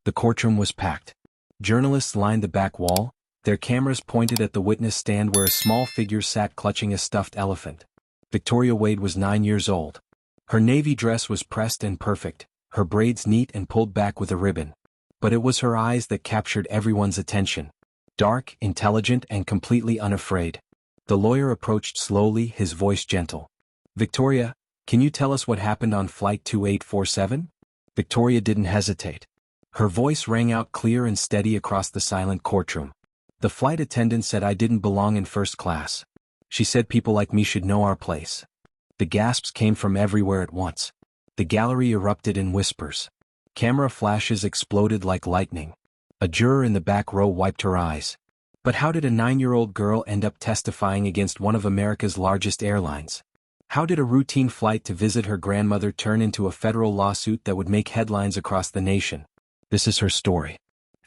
The courtroom was packed. Journalists lined the back wall, their cameras pointed at the witness stand where a small figure sat clutching a stuffed elephant. Victoria Wayde was 9 years old. Her navy dress was pressed and perfect, her braids neat and pulled back with a ribbon. But it was her eyes that captured everyone's attention. Dark, intelligent, and completely unafraid. The lawyer approached slowly, his voice gentle. "Victoria, can you tell us what happened on Flight 2847? Victoria didn't hesitate. Her voice rang out clear and steady across the silent courtroom. The flight attendant said I didn't belong in first class. She said people like me should know our place. The gasps came from everywhere at once. The gallery erupted in whispers. Camera flashes exploded like lightning. A juror in the back row wiped her eyes. But how did a 9-year-old girl end up testifying against one of America's largest airlines? How did a routine flight to visit her grandmother turn into a federal lawsuit that would make headlines across the nation? This is her story.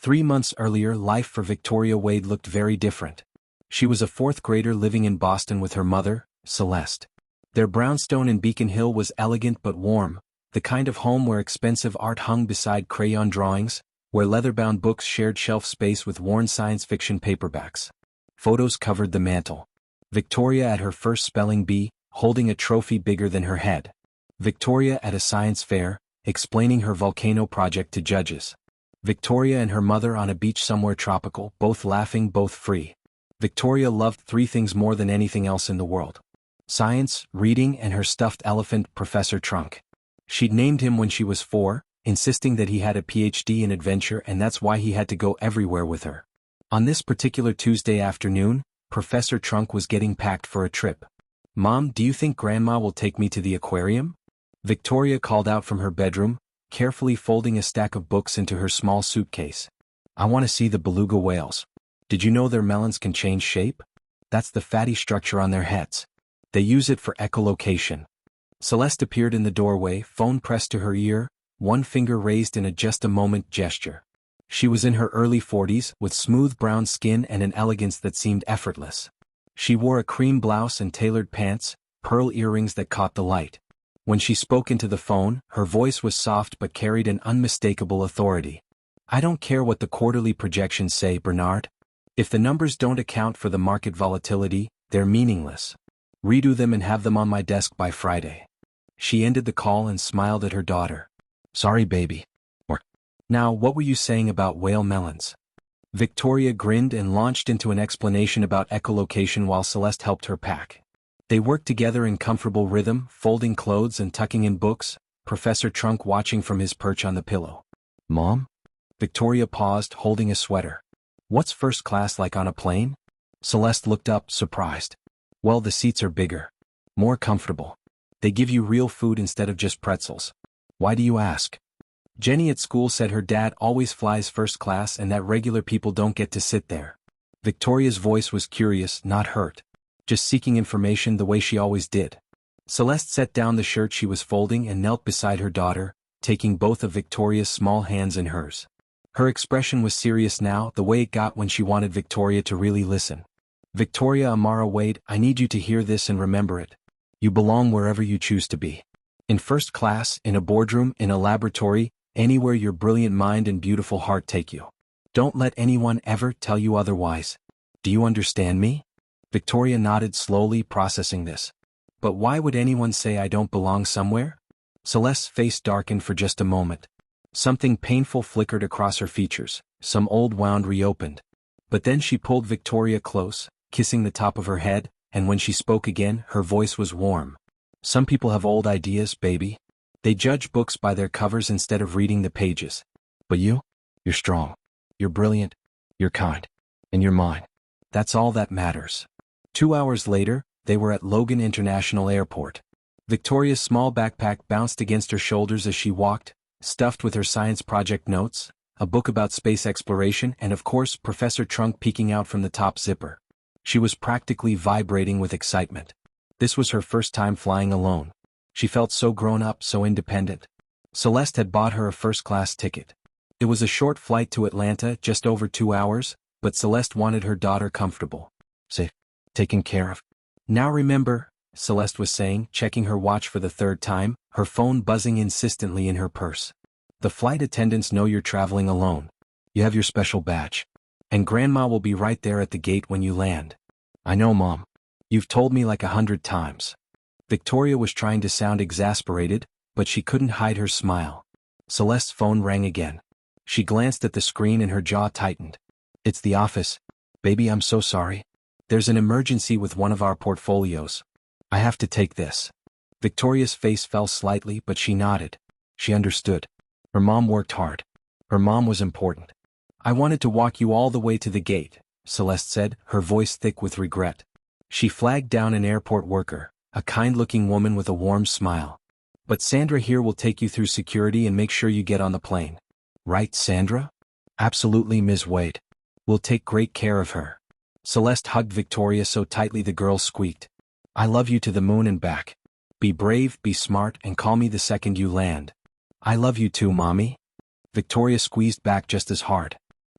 3 months earlier, life for Victoria Wayde looked very different. She was a 4th grader living in Boston with her mother, Celeste. Their brownstone in Beacon Hill was elegant but warm, the kind of home where expensive art hung beside crayon drawings, where leather-bound books shared shelf space with worn science fiction paperbacks. Photos covered the mantel. Victoria at her first spelling bee, holding a trophy bigger than her head. Victoria at a science fair, explaining her volcano project to judges. Victoria and her mother on a beach somewhere tropical, both laughing, both free. Victoria loved 3 things more than anything else in the world: science, reading, and her stuffed elephant, Professor Trunk. She'd named him when she was 4, insisting that he had a PhD in adventure and that's why he had to go everywhere with her. On this particular Tuesday afternoon, Professor Trunk was getting packed for a trip. "Mom, do you think Grandma will take me to the aquarium?" Victoria called out from her bedroom, carefully folding a stack of books into her small suitcase. "I want to see the beluga whales. Did you know their melons can change shape? That's the fatty structure on their heads. They use it for echolocation." Celeste appeared in the doorway, phone pressed to her ear, one finger raised in a just-a-moment gesture. She was in her early 40s, with smooth brown skin and an elegance that seemed effortless. She wore a cream blouse and tailored pants, pearl earrings that caught the light. When she spoke into the phone, her voice was soft but carried an unmistakable authority. "I don't care what the quarterly projections say, Bernard. If the numbers don't account for the market volatility, they're meaningless. Redo them and have them on my desk by Friday." She ended the call and smiled at her daughter. "Sorry, baby." "Now, what were you saying about whale melons?" Victoria grinned and launched into an explanation about echolocation while Celeste helped her pack. They worked together in comfortable rhythm, folding clothes and tucking in books, Professor Trunk watching from his perch on the pillow. "Mom?" Victoria paused, holding a sweater. "What's first class like on a plane?" Celeste looked up, surprised. "Well, the seats are bigger. More comfortable. They give you real food instead of just pretzels." "Why do you ask?" "Jenny at school said her dad always flies first class and that regular people don't get to sit there." Victoria's voice was curious, not hurt. Just seeking information the way she always did. Celeste set down the shirt she was folding and knelt beside her daughter, taking both of Victoria's small hands in hers. Her expression was serious now, the way it got when she wanted Victoria to really listen. "Victoria Amara Wayde, I need you to hear this and remember it. You belong wherever you choose to be. In first class, in a boardroom, in a laboratory, anywhere your brilliant mind and beautiful heart take you. Don't let anyone ever tell you otherwise. Do you understand me?" Victoria nodded slowly, processing this. "But why would anyone say I don't belong somewhere?" Celeste's face darkened for just a moment. Something painful flickered across her features, some old wound reopened. But then she pulled Victoria close, kissing the top of her head, and when she spoke again, her voice was warm. "Some people have old ideas, baby. They judge books by their covers instead of reading the pages. But you're strong. You're brilliant. You're kind. And you're mine. That's all that matters." 2 hours later, they were at Logan International Airport. Victoria's small backpack bounced against her shoulders as she walked, stuffed with her science project notes, a book about space exploration, and of course Professor Trunk peeking out from the top zipper. She was practically vibrating with excitement. This was her first time flying alone. She felt so grown up, so independent. Celeste had bought her a first-class ticket. It was a short flight to Atlanta, just over 2 hours, but Celeste wanted her daughter comfortable. Safe. Taken care of. "Now remember," Celeste was saying, checking her watch for the 3rd time, her phone buzzing insistently in her purse. The flight attendants know you're traveling alone. You have your special badge. And Grandma will be right there at the gate when you land. I know, Mom. You've told me like 100 times. Victoria was trying to sound exasperated, but she couldn't hide her smile. Celeste's phone rang again. She glanced at the screen and her jaw tightened. It's the office. Baby, I'm so sorry. There's an emergency with one of our portfolios. I have to take this. Victoria's face fell slightly, but she nodded. She understood. Her mom worked hard. Her mom was important. I wanted to walk you all the way to the gate, Celeste said, her voice thick with regret. She flagged down an airport worker, a kind-looking woman with a warm smile. But Sandra here will take you through security and make sure you get on the plane. Right, Sandra? Absolutely, Ms. Wayde. We'll take great care of her. Celeste hugged Victoria so tightly the girl squeaked. I love you to the moon and back. Be brave, be smart, and call me the second you land. I love you too, Mommy. Victoria squeezed back just as hard.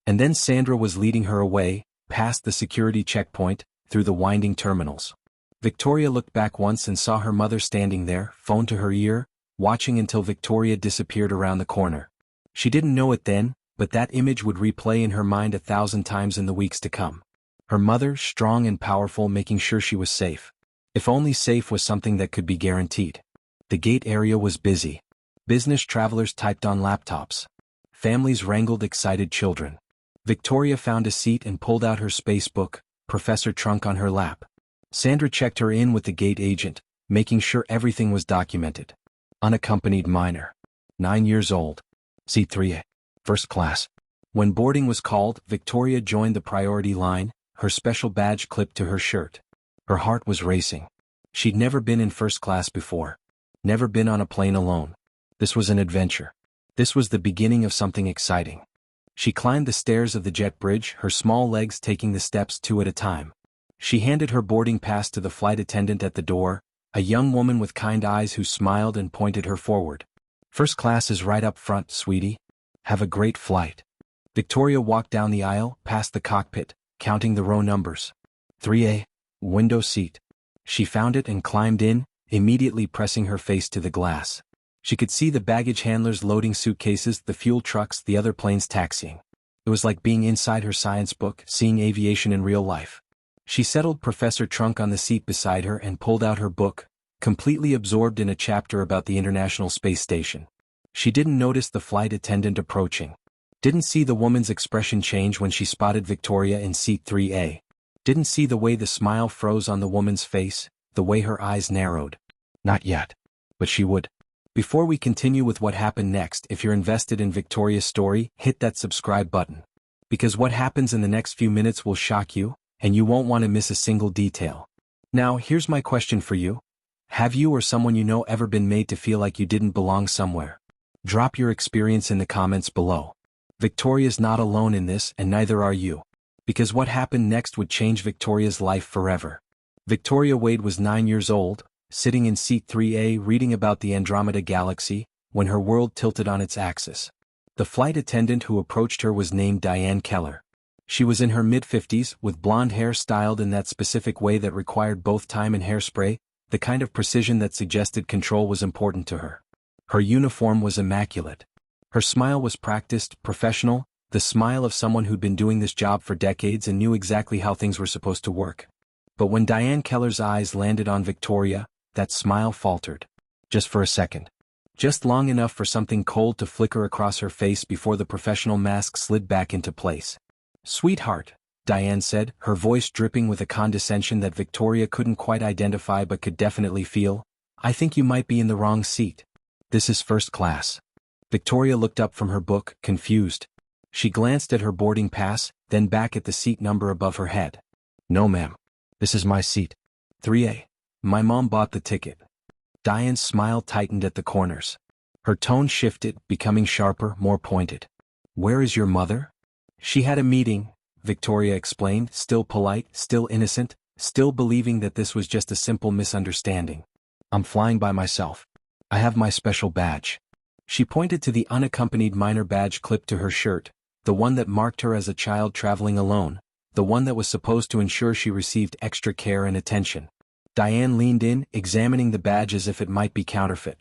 And then Sandra was leading her away, past the security checkpoint, through the winding terminals. Victoria looked back once and saw her mother standing there, phone to her ear, watching until Victoria disappeared around the corner. She didn't know it then, but that image would replay in her mind 1,000 times in the weeks to come. Her mother, strong and powerful, making sure she was safe. If only safe was something that could be guaranteed. The gate area was busy. Business travelers typed on laptops. Families wrangled excited children. Victoria found a seat and pulled out her space book, Professor Trunk on her lap. Sandra checked her in with the gate agent, making sure everything was documented. Unaccompanied minor. 9 years old. Seat 3A. First class. When boarding was called, Victoria joined the priority line, her special badge clipped to her shirt. Her heart was racing. She'd never been in first class before. Never been on a plane alone. This was an adventure. This was the beginning of something exciting. She climbed the stairs of the jet bridge, her small legs taking the steps 2 at a time. She handed her boarding pass to the flight attendant at the door, a young woman with kind eyes who smiled and pointed her forward. First class is right up front, sweetie. Have a great flight. Victoria walked down the aisle, past the cockpit, counting the row numbers. 3A, window seat. She found it and climbed in, immediately pressing her face to the glass. She could see the baggage handlers loading suitcases, the fuel trucks, the other planes taxiing. It was like being inside her science book, seeing aviation in real life. She settled Professor Trunk on the seat beside her and pulled out her book, completely absorbed in a chapter about the International Space Station. She didn't notice the flight attendant approaching. Didn't see the woman's expression change when she spotted Victoria in seat 3A. Didn't see the way the smile froze on the woman's face, the way her eyes narrowed. Not yet. But she would. Before we continue with what happened next, if you're invested in Victoria's story, hit that subscribe button. Because what happens in the next few minutes will shock you, and you won't want to miss a single detail. Now, here's my question for you. Have you or someone you know ever been made to feel like you didn't belong somewhere? Drop your experience in the comments below. Victoria's not alone in this, and neither are you. Because what happened next would change Victoria's life forever. Victoria Wayde was 9 years old, sitting in seat 3A reading about the Andromeda Galaxy, when her world tilted on its axis. The flight attendant who approached her was named Diane Keller. She was in her mid-50s, with blonde hair styled in that specific way that required both time and hairspray, the kind of precision that suggested control was important to her. Her uniform was immaculate. Her smile was practiced, professional, the smile of someone who'd been doing this job for decades and knew exactly how things were supposed to work. But when Diane Keller's eyes landed on Victoria, that smile faltered. Just for a second. Just long enough for something cold to flicker across her face before the professional mask slid back into place. "Sweetheart," Diane said, her voice dripping with a condescension that Victoria couldn't quite identify but could definitely feel, "I think you might be in the wrong seat. This is first class." Victoria looked up from her book, confused. She glanced at her boarding pass, then back at the seat number above her head. "No, ma'am. This is my seat. 3A. My mom bought the ticket." Diane's smile tightened at the corners. Her tone shifted, becoming sharper, more pointed. "Where is your mother?" "She had a meeting," Victoria explained, still polite, still innocent, still believing that this was just a simple misunderstanding. "I'm flying by myself. I have my special badge." She pointed to the unaccompanied minor badge clipped to her shirt, the one that marked her as a child traveling alone, the one that was supposed to ensure she received extra care and attention. Diane leaned in, examining the badge as if it might be counterfeit.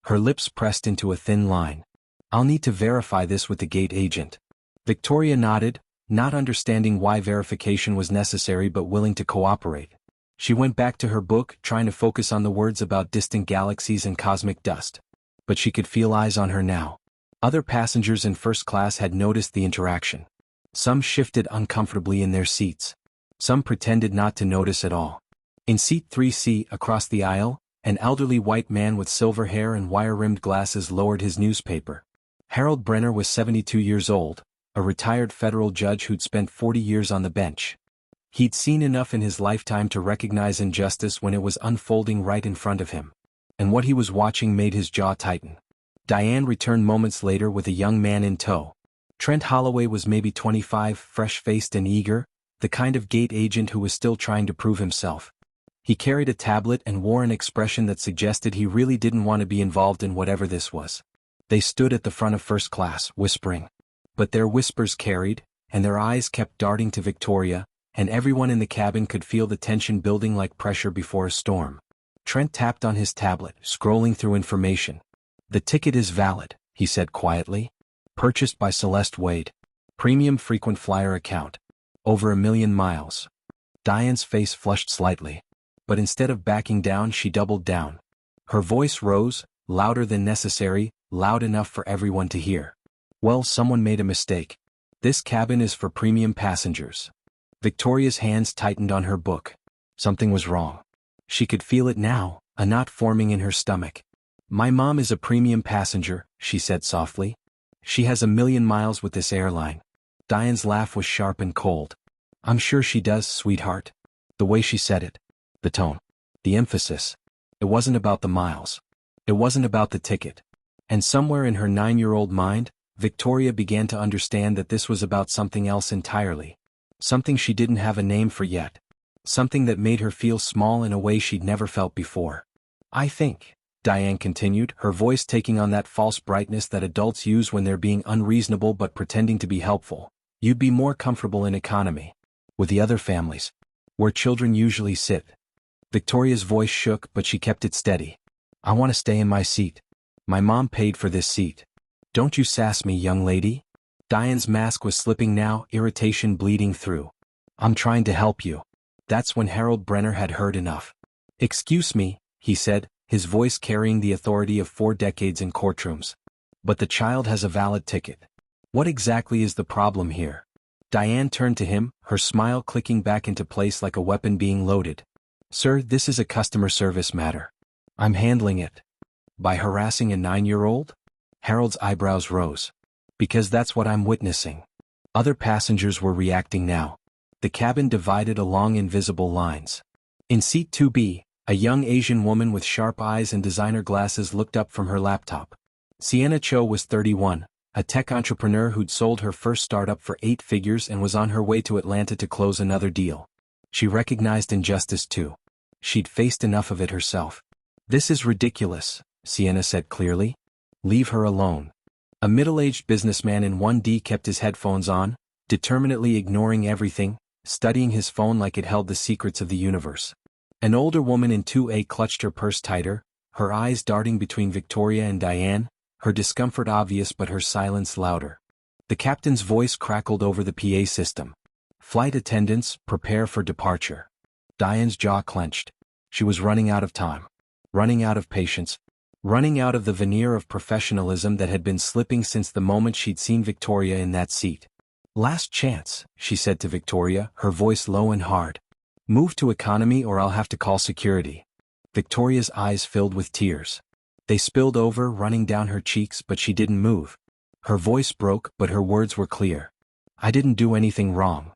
Her lips pressed into a thin line. I'll need to verify this with the gate agent. Victoria nodded, not understanding why verification was necessary but willing to cooperate. She went back to her book, trying to focus on the words about distant galaxies and cosmic dust. But she could feel eyes on her now. Other passengers in first class had noticed the interaction. Some shifted uncomfortably in their seats. Some pretended not to notice at all. In seat 3C, across the aisle, an elderly white man with silver hair and wire-rimmed glasses lowered his newspaper. Harold Brenner was 72 years old, a retired federal judge who'd spent 40 years on the bench. He'd seen enough in his lifetime to recognize injustice when it was unfolding right in front of him. And what he was watching made his jaw tighten. Diane returned moments later with a young man in tow. Trent Holloway was maybe 25, fresh-faced and eager, the kind of gate agent who was still trying to prove himself. He carried a tablet and wore an expression that suggested he really didn't want to be involved in whatever this was. They stood at the front of first class, whispering. But their whispers carried, and their eyes kept darting to Victoria, and everyone in the cabin could feel the tension building like pressure before a storm. Trent tapped on his tablet, scrolling through information. "The ticket is valid," he said quietly. "Purchased by Celeste Wade. Premium frequent flyer account. Over 1 million miles." Diane's face flushed slightly. But instead of backing down, she doubled down. Her voice rose, louder than necessary, loud enough for everyone to hear. "Well, someone made a mistake. This cabin is for premium passengers." Victoria's hands tightened on her book. Something was wrong. She could feel it now, a knot forming in her stomach. "My mom is a premium passenger," she said softly. "She has 1 million miles with this airline." Diane's laugh was sharp and cold. "I'm sure she does, sweetheart." The way she said it. The tone. The emphasis. It wasn't about the miles. It wasn't about the ticket. And somewhere in her 9-year-old mind, Victoria began to understand that this was about something else entirely. Something she didn't have a name for yet. Something that made her feel small in a way she'd never felt before. "I think," Diane continued, her voice taking on that false brightness that adults use when they're being unreasonable but pretending to be helpful, "you'd be more comfortable in economy. With the other families. Where children usually sit." Victoria's voice shook, but she kept it steady. "I want to stay in my seat. My mom paid for this seat. Don't you sass me, young lady." Diane's mask was slipping now, irritation bleeding through. "I'm trying to help you." That's when Harold Brenner had heard enough. "Excuse me," he said, his voice carrying the authority of 4 decades in courtrooms. "But the child has a valid ticket. What exactly is the problem here?" Diane turned to him, her smile clicking back into place like a weapon being loaded. "Sir, this is a customer service matter. I'm handling it." "By harassing a 9-year-old? Harold's eyebrows rose. "Because that's what I'm witnessing." Other passengers were reacting now. The cabin divided along invisible lines. In seat 2B, a young Asian woman with sharp eyes and designer glasses looked up from her laptop. Sienna Cho was 31, a tech entrepreneur who'd sold her first startup for 8 figures and was on her way to Atlanta to close another deal. She recognized injustice too. She'd faced enough of it herself. "This is ridiculous," Sienna said clearly. "Leave her alone." A middle-aged businessman in 1D kept his headphones on, determinedly ignoring everything, studying his phone like it held the secrets of the universe. An older woman in 2A clutched her purse tighter, her eyes darting between Victoria and Diane, her discomfort obvious but her silence louder. The captain's voice crackled over the PA system. "Flight attendants, prepare for departure." Diane's jaw clenched. She was running out of time. Running out of patience. Running out of the veneer of professionalism that had been slipping since the moment she'd seen Victoria in that seat. "Last chance," she said to Victoria, her voice low and hard. "Move to economy or I'll have to call security." Victoria's eyes filled with tears. They spilled over, running down her cheeks, but she didn't move. Her voice broke, but her words were clear. "I didn't do anything wrong."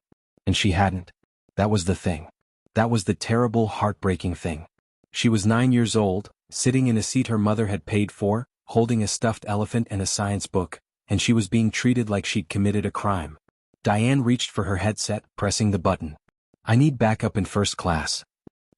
And she hadn't. That was the thing. That was the terrible, heartbreaking thing. She was 9 years old, sitting in a seat her mother had paid for, holding a stuffed elephant and a science book, and she was being treated like she'd committed a crime. Diane reached for her headset, pressing the button. "I need backup in first class."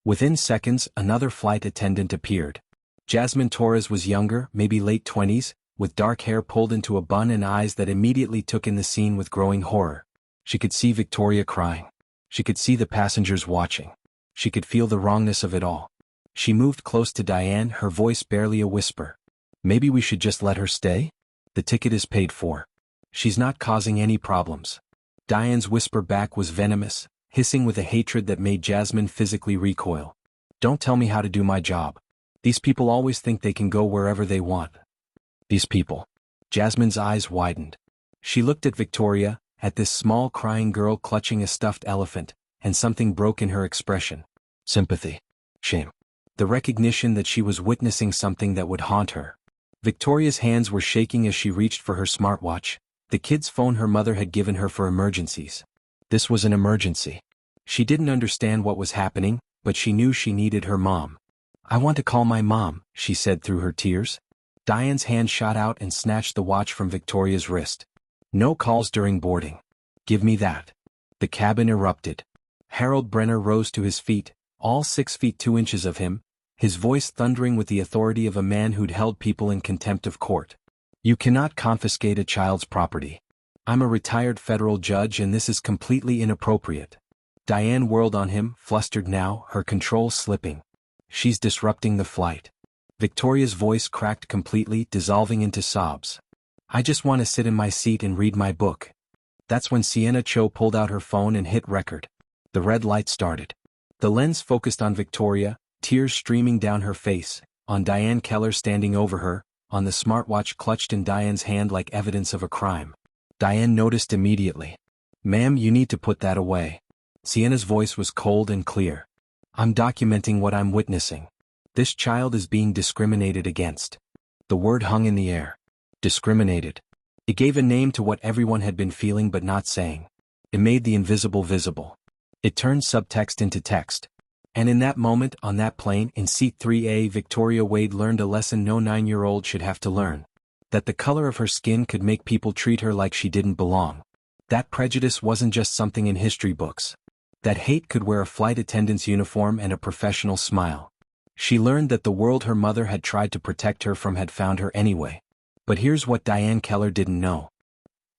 Within seconds, another flight attendant appeared. Jasmine Torres was younger, maybe late 20s, with dark hair pulled into a bun and eyes that immediately took in the scene with growing horror. She could see Victoria crying. She could see the passengers watching. She could feel the wrongness of it all. She moved close to Diane, her voice barely a whisper. "Maybe we should just let her stay?" The ticket is paid for. She's not causing any problems. Diane's whisper back was venomous, hissing with a hatred that made Jasmine physically recoil. Don't tell me how to do my job. These people always think they can go wherever they want. These people. Jasmine's eyes widened. She looked at Victoria, at this small crying girl clutching a stuffed elephant, and something broke in her expression. Sympathy. Shame. The recognition that she was witnessing something that would haunt her. Victoria's hands were shaking as she reached for her smartwatch, the kid's phone her mother had given her for emergencies. This was an emergency. She didn't understand what was happening, but she knew she needed her mom. I want to call my mom, she said through her tears. Diane's hand shot out and snatched the watch from Victoria's wrist. No calls during boarding. Give me that. The cabin erupted. Harold Brenner rose to his feet, all 6 feet 2 inches of him, his voice thundering with the authority of a man who'd held people in contempt of court. You cannot confiscate a child's property. I'm a retired federal judge and this is completely inappropriate. Diane whirled on him, flustered now, her control slipping. She's disrupting the flight. Victoria's voice cracked completely, dissolving into sobs. I just want to sit in my seat and read my book. That's when Sienna Cho pulled out her phone and hit record. The red light started. The lens focused on Victoria, tears streaming down her face, on Diane Keller standing over her, on the smartwatch clutched in Diane's hand like evidence of a crime. Diane noticed immediately. Ma'am, you need to put that away. Sienna's voice was cold and clear. I'm documenting what I'm witnessing. This child is being discriminated against. The word hung in the air. Discriminated. It gave a name to what everyone had been feeling but not saying. It made the invisible visible. It turned subtext into text. And in that moment, on that plane, in seat 3A, Victoria Wayde learned a lesson no 9-year-old should have to learn. That the color of her skin could make people treat her like she didn't belong. That prejudice wasn't just something in history books. That hate could wear a flight attendant's uniform and a professional smile. She learned that the world her mother had tried to protect her from had found her anyway. But here's what Diane Keller didn't know.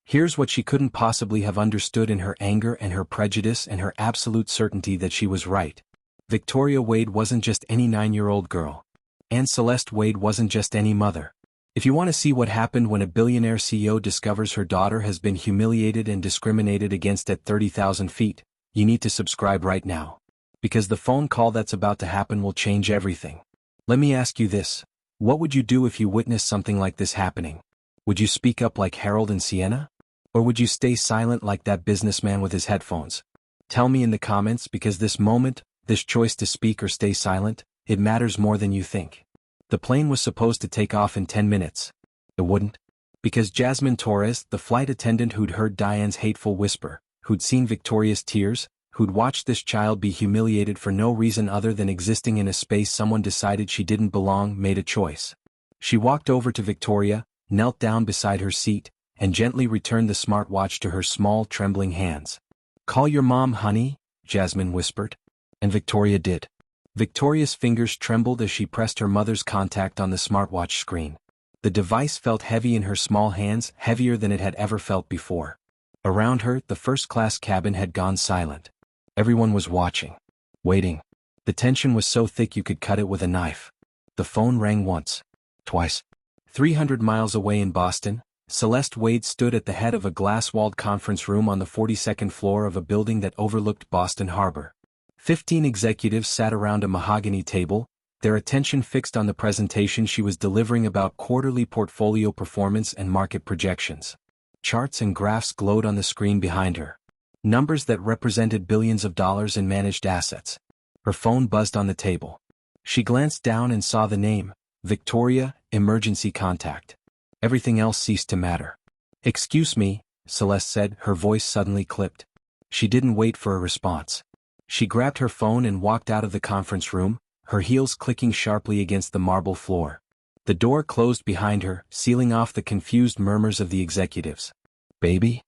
Here's what she couldn't possibly have understood in her anger and her prejudice and her absolute certainty that she was right. Victoria Wayde wasn't just any 9-year-old girl. Anne Celeste Wade wasn't just any mother. If you want to see what happened when a billionaire CEO discovers her daughter has been humiliated and discriminated against at 30,000 feet, you need to subscribe right now. Because the phone call that's about to happen will change everything. Let me ask you this. What would you do if you witnessed something like this happening? Would you speak up like Harold and Sienna? Or would you stay silent like that businessman with his headphones? Tell me in the comments because this moment, this choice to speak or stay silent, it matters more than you think. The plane was supposed to take off in 10 minutes. It wouldn't. Because Jasmine Torres, the flight attendant who'd heard Diane's hateful whisper, who'd seen Victoria's tears, who'd watched this child be humiliated for no reason other than existing in a space someone decided she didn't belong, made a choice. She walked over to Victoria, knelt down beside her seat, and gently returned the smartwatch to her small, trembling hands. Call your mom, honey, Jasmine whispered. And Victoria did. Victoria's fingers trembled as she pressed her mother's contact on the smartwatch screen. The device felt heavy in her small hands, heavier than it had ever felt before. Around her, the first-class cabin had gone silent. Everyone was watching. Waiting. The tension was so thick you could cut it with a knife. The phone rang once. Twice. 300 miles away in Boston, Celeste Wade stood at the head of a glass-walled conference room on the 42nd floor of a building that overlooked Boston Harbor. 15 executives sat around a mahogany table, their attention fixed on the presentation she was delivering about quarterly portfolio performance and market projections. Charts and graphs glowed on the screen behind her. Numbers that represented billions of dollars in managed assets. Her phone buzzed on the table. She glanced down and saw the name, Victoria, emergency contact. Everything else ceased to matter. Excuse me, Celeste said, her voice suddenly clipped. She didn't wait for a response. She grabbed her phone and walked out of the conference room, her heels clicking sharply against the marble floor. The door closed behind her, sealing off the confused murmurs of the executives. Baby?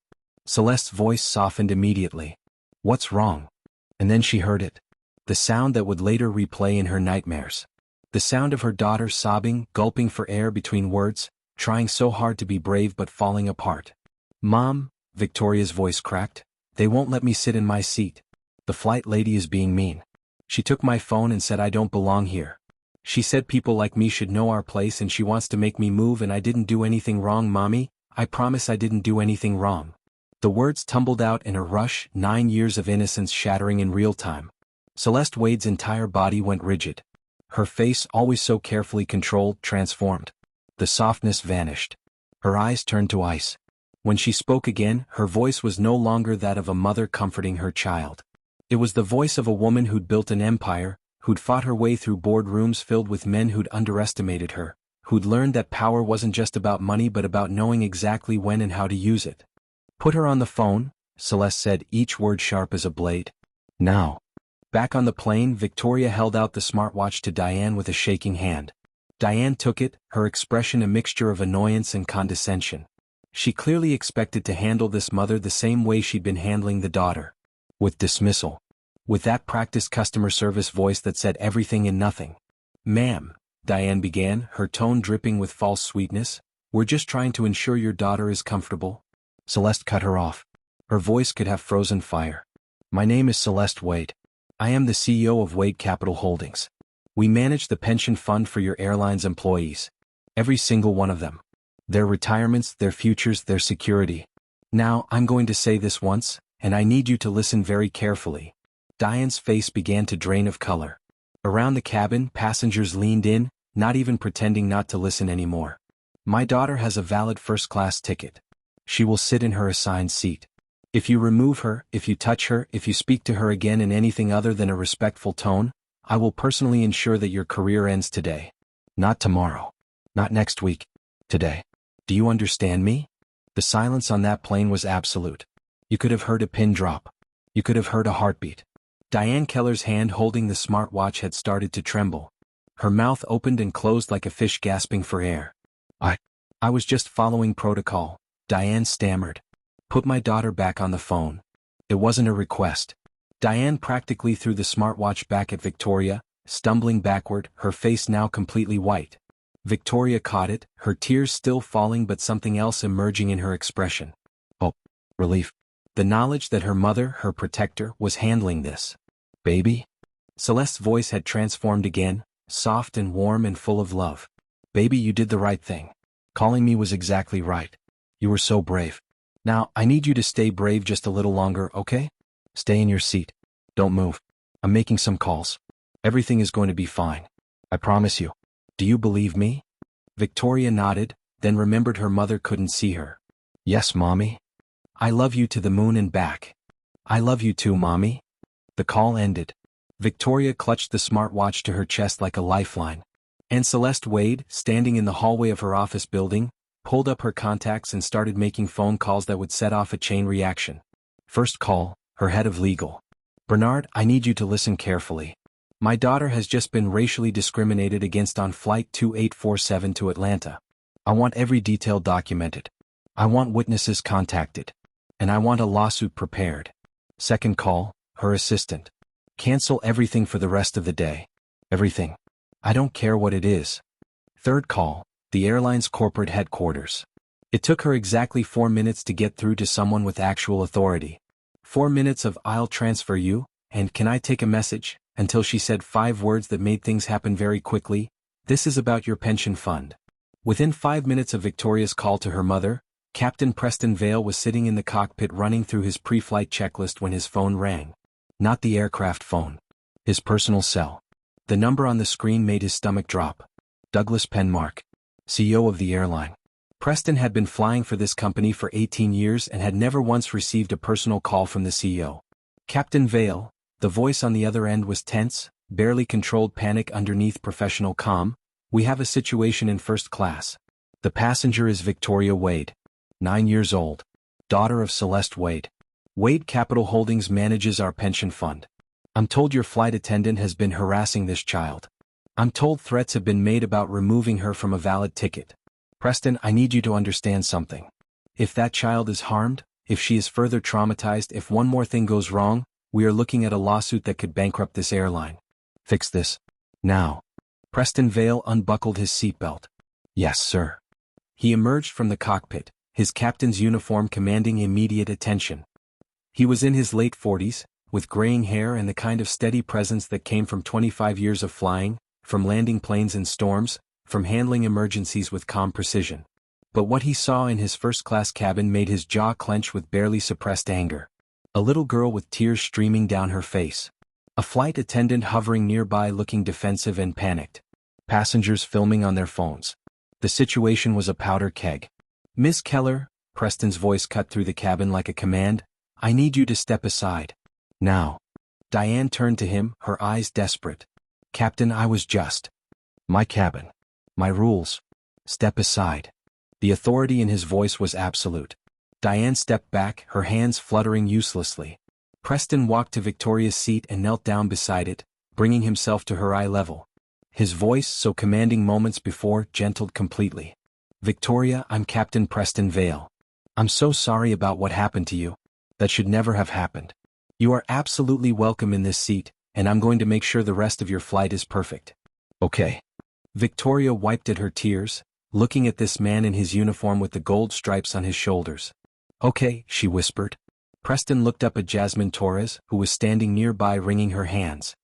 Celeste's voice softened immediately. What's wrong? And then she heard it. The sound that would later replay in her nightmares. The sound of her daughter sobbing, gulping for air between words, trying so hard to be brave but falling apart. Mom, Victoria's voice cracked. They won't let me sit in my seat. The flight lady is being mean. She took my phone and said I don't belong here. She said people like me should know our place and she wants to make me move and I didn't do anything wrong, Mommy. I promise I didn't do anything wrong. The words tumbled out in a rush, 9 years of innocence shattering in real time. Celeste Wayde's entire body went rigid. Her face, always so carefully controlled, transformed. The softness vanished. Her eyes turned to ice. When she spoke again, her voice was no longer that of a mother comforting her child. It was the voice of a woman who'd built an empire, who'd fought her way through boardrooms filled with men who'd underestimated her, who'd learned that power wasn't just about money but about knowing exactly when and how to use it. Put her on the phone, Celeste said, each word sharp as a blade. Now. Back on the plane, Victoria held out the smartwatch to Diane with a shaking hand. Diane took it, her expression a mixture of annoyance and condescension. She clearly expected to handle this mother the same way she'd been handling the daughter. With dismissal. With that practiced customer service voice that said everything and nothing. Ma'am, Diane began, her tone dripping with false sweetness, we're just trying to ensure your daughter is comfortable. Celeste cut her off. Her voice could have frozen fire. My name is Celeste Wayde. I am the CEO of Wayde Capital Holdings. We manage the pension fund for your airline's employees. Every single one of them. Their retirements, their futures, their security. Now, I'm going to say this once, and I need you to listen very carefully. Diane's face began to drain of color. Around the cabin, passengers leaned in, not even pretending not to listen anymore. My daughter has a valid first-class ticket. She will sit in her assigned seat. If you remove her, if you touch her, if you speak to her again in anything other than a respectful tone, I will personally ensure that your career ends today. Not tomorrow. Not next week. Today. Do you understand me? The silence on that plane was absolute. You could have heard a pin drop. You could have heard a heartbeat. Diane Keller's hand holding the smartwatch had started to tremble. Her mouth opened and closed like a fish gasping for air. I was just following protocol, Diane stammered. Put my daughter back on the phone. It wasn't a request. Diane practically threw the smartwatch back at Victoria, stumbling backward, her face now completely white. Victoria caught it, her tears still falling but something else emerging in her expression. Oh, relief. The knowledge that her mother, her protector, was handling this. Baby? Celeste's voice had transformed again, soft and warm and full of love. Baby, you did the right thing. Calling me was exactly right. You were so brave. Now, I need you to stay brave just a little longer, okay? Stay in your seat. Don't move. I'm making some calls. Everything is going to be fine. I promise you. Do you believe me? Victoria nodded, then remembered her mother couldn't see her. Yes, Mommy. I love you to the moon and back. I love you too, Mommy. The call ended. Victoria clutched the smartwatch to her chest like a lifeline. And Celeste Wayde, standing in the hallway of her office building, pulled up her contacts and started making phone calls that would set off a chain reaction. First call, her head of legal. Bernard, I need you to listen carefully. My daughter has just been racially discriminated against on Flight 2847 to Atlanta. I want every detail documented. I want witnesses contacted. And I want a lawsuit prepared. Second call, her assistant. Cancel everything for the rest of the day. Everything. I don't care what it is. Third call, the airline's corporate headquarters. It took her exactly 4 minutes to get through to someone with actual authority. 4 minutes of I'll transfer you, and can I take a message, until she said 5 words that made things happen very quickly. This is about your pension fund. Within 5 minutes of Victoria's call to her mother, Captain Preston Vale was sitting in the cockpit running through his pre-flight checklist when his phone rang. Not the aircraft phone. His personal cell. The number on the screen made his stomach drop. Douglas Penmark, CEO of the airline. Preston had been flying for this company for 18 years and had never once received a personal call from the CEO. Captain Vale, the voice on the other end was tense, barely controlled panic underneath professional calm. We have a situation in first class. The passenger is Victoria Wayde, 9 years old, daughter of Celeste Wayde. Wayde Capital Holdings manages our pension fund. I'm told your flight attendant has been harassing this child. I'm told threats have been made about removing her from a valid ticket. Preston, I need you to understand something. If that child is harmed, if she is further traumatized, if one more thing goes wrong, we are looking at a lawsuit that could bankrupt this airline. Fix this. Now. Preston Vale unbuckled his seatbelt. Yes, sir. He emerged from the cockpit, his captain's uniform commanding immediate attention. He was in his late 40s, with graying hair and the kind of steady presence that came from 25 years of flying, from landing planes in storms, from handling emergencies with calm precision. But what he saw in his first-class cabin made his jaw clench with barely suppressed anger. A little girl with tears streaming down her face. A flight attendant hovering nearby looking defensive and panicked. Passengers filming on their phones. The situation was a powder keg. "Miss Keller," Preston's voice cut through the cabin like a command, "I need you to step aside. Now." Diane turned to him, her eyes desperate. "Captain, I was just. My cabin. My rules. Step aside." The authority in his voice was absolute. Diane stepped back, her hands fluttering uselessly. Preston walked to Victoria's seat and knelt down beside it, bringing himself to her eye level. His voice, so commanding moments before, gentled completely. "Victoria, I'm Captain Preston Vale. I'm so sorry about what happened to you. That should never have happened. You are absolutely welcome in this seat, and I'm going to make sure the rest of your flight is perfect. Okay." Victoria wiped at her tears, looking at this man in his uniform with the gold stripes on his shoulders. "Okay," she whispered. Preston looked up at Jasmine Torres, who was standing nearby wringing her hands.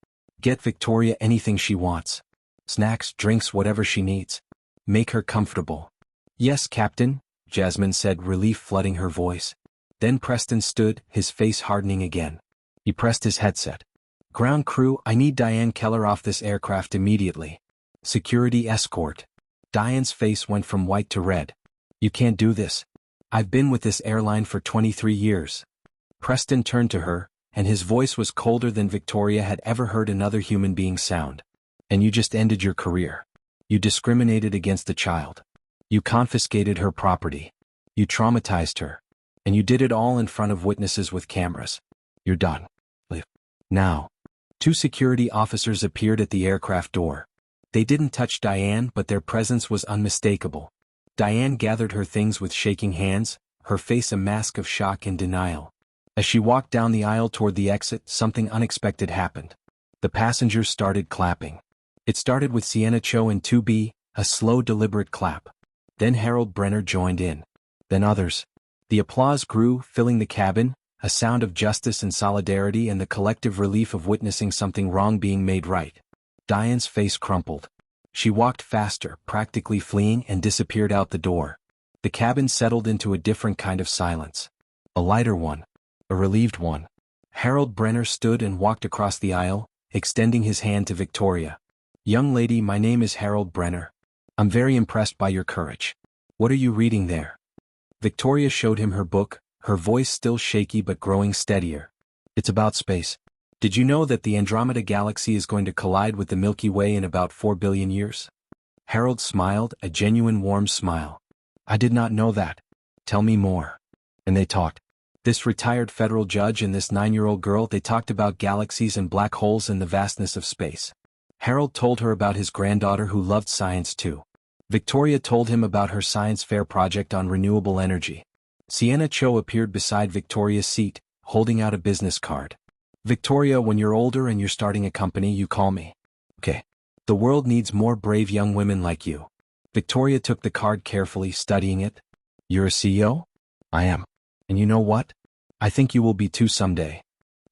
"Get Victoria anything she wants. Snacks, drinks, whatever she needs. Make her comfortable." "Yes, Captain," Jasmine said, relief flooding her voice. Then Preston stood, his face hardening again. He pressed his headset. "Ground crew, I need Diane Keller off this aircraft immediately. Security escort." Diane's face went from white to red. "You can't do this. I've been with this airline for 23 years. Preston turned to her, and his voice was colder than Victoria had ever heard another human being sound. "And you just ended your career. You discriminated against a child. You confiscated her property. You traumatized her. And you did it all in front of witnesses with cameras. You're done. Leave. Now." Two security officers appeared at the aircraft door. They didn't touch Diane, but their presence was unmistakable. Diane gathered her things with shaking hands, her face a mask of shock and denial. As she walked down the aisle toward the exit, something unexpected happened. The passengers started clapping. It started with Sienna Cho in 2B, a slow, deliberate clap. Then Harold Brenner joined in. Then others. The applause grew, filling the cabin, a sound of justice and solidarity and the collective relief of witnessing something wrong being made right. Diane's face crumpled. She walked faster, practically fleeing, and disappeared out the door. The cabin settled into a different kind of silence. A lighter one. A relieved one. Harold Brenner stood and walked across the aisle, extending his hand to Victoria. "Young lady, my name is Harold Brenner. I'm very impressed by your courage. What are you reading there?" Victoria showed him her book, her voice still shaky but growing steadier. "It's about space. Did you know that the Andromeda Galaxy is going to collide with the Milky Way in about 4 billion years? Harold smiled, a genuine warm smile. "I did not know that. Tell me more." And they talked. This retired federal judge and this 9-year-old girl, they talked about galaxies and black holes and the vastness of space. Harold told her about his granddaughter who loved science too. Victoria told him about her science fair project on renewable energy. Sienna Cho appeared beside Victoria's seat, holding out a business card. "Victoria, when you're older and you're starting a company, you call me. Okay. The world needs more brave young women like you." Victoria took the card carefully, studying it. "You're a CEO?" "I am. And you know what? I think you will be too someday."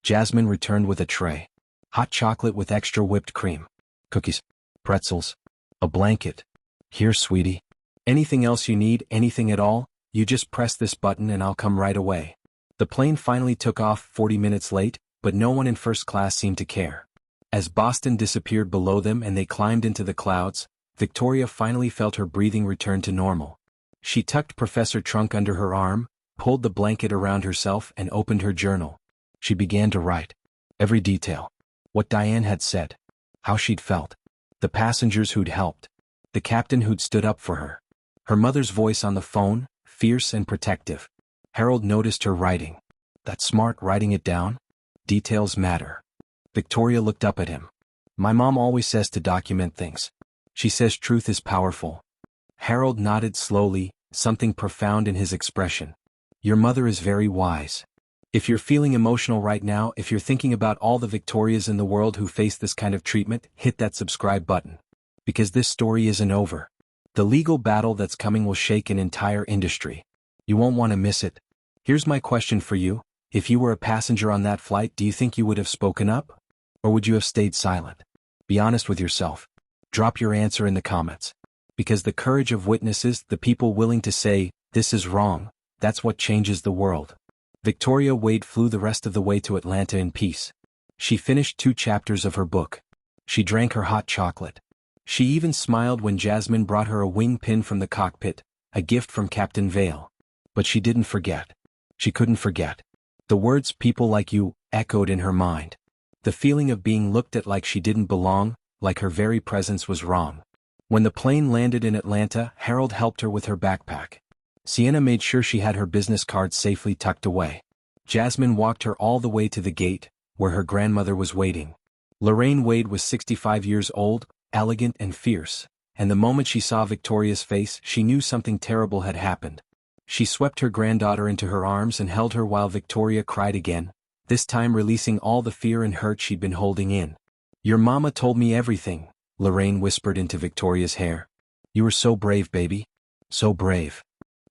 Jasmine returned with a tray. Hot chocolate with extra whipped cream. Cookies. Pretzels. A blanket. "Here, sweetie. Anything else you need, anything at all, you just press this button and I'll come right away." The plane finally took off 40 minutes late, but no one in first class seemed to care. As Boston disappeared below them and they climbed into the clouds, Victoria finally felt her breathing return to normal. She tucked Professor Trunk under her arm, pulled the blanket around herself and opened her journal. She began to write. Every detail. What Diane had said. How she'd felt. The passengers who'd helped. The captain who'd stood up for her. Her mother's voice on the phone, fierce and protective. Harold noticed her writing. That smart writing it down? Details matter. Victoria looked up at him. "My mom always says to document things. She says truth is powerful." Harold nodded slowly, something profound in his expression. "Your mother is very wise. If you're feeling emotional right now, if you're thinking about all the Victorias in the world who face this kind of treatment, hit that subscribe button. Because this story isn't over. The legal battle that's coming will shake an entire industry. You won't want to miss it. Here's my question for you. If you were a passenger on that flight, do you think you would have spoken up? Or would you have stayed silent? Be honest with yourself. Drop your answer in the comments. Because the courage of witnesses, the people willing to say, "This is wrong," that's what changes the world. Victoria Wayde flew the rest of the way to Atlanta in peace. She finished 2 chapters of her book. She drank her hot chocolate. She even smiled when Jasmine brought her a wing pin from the cockpit, a gift from Captain Vale. But she didn't forget. She couldn't forget. The words "people like you" echoed in her mind. The feeling of being looked at like she didn't belong, like her very presence was wrong. When the plane landed in Atlanta, Harold helped her with her backpack. Sienna made sure she had her business cards safely tucked away. Jasmine walked her all the way to the gate, where her grandmother was waiting. Lorraine Wayde was 65 years old, elegant and fierce, and the moment she saw Victoria's face, she knew something terrible had happened. She swept her granddaughter into her arms and held her while Victoria cried again, this time releasing all the fear and hurt she'd been holding in. "Your mama told me everything," Lorraine whispered into Victoria's hair. "You were so brave, baby. So brave."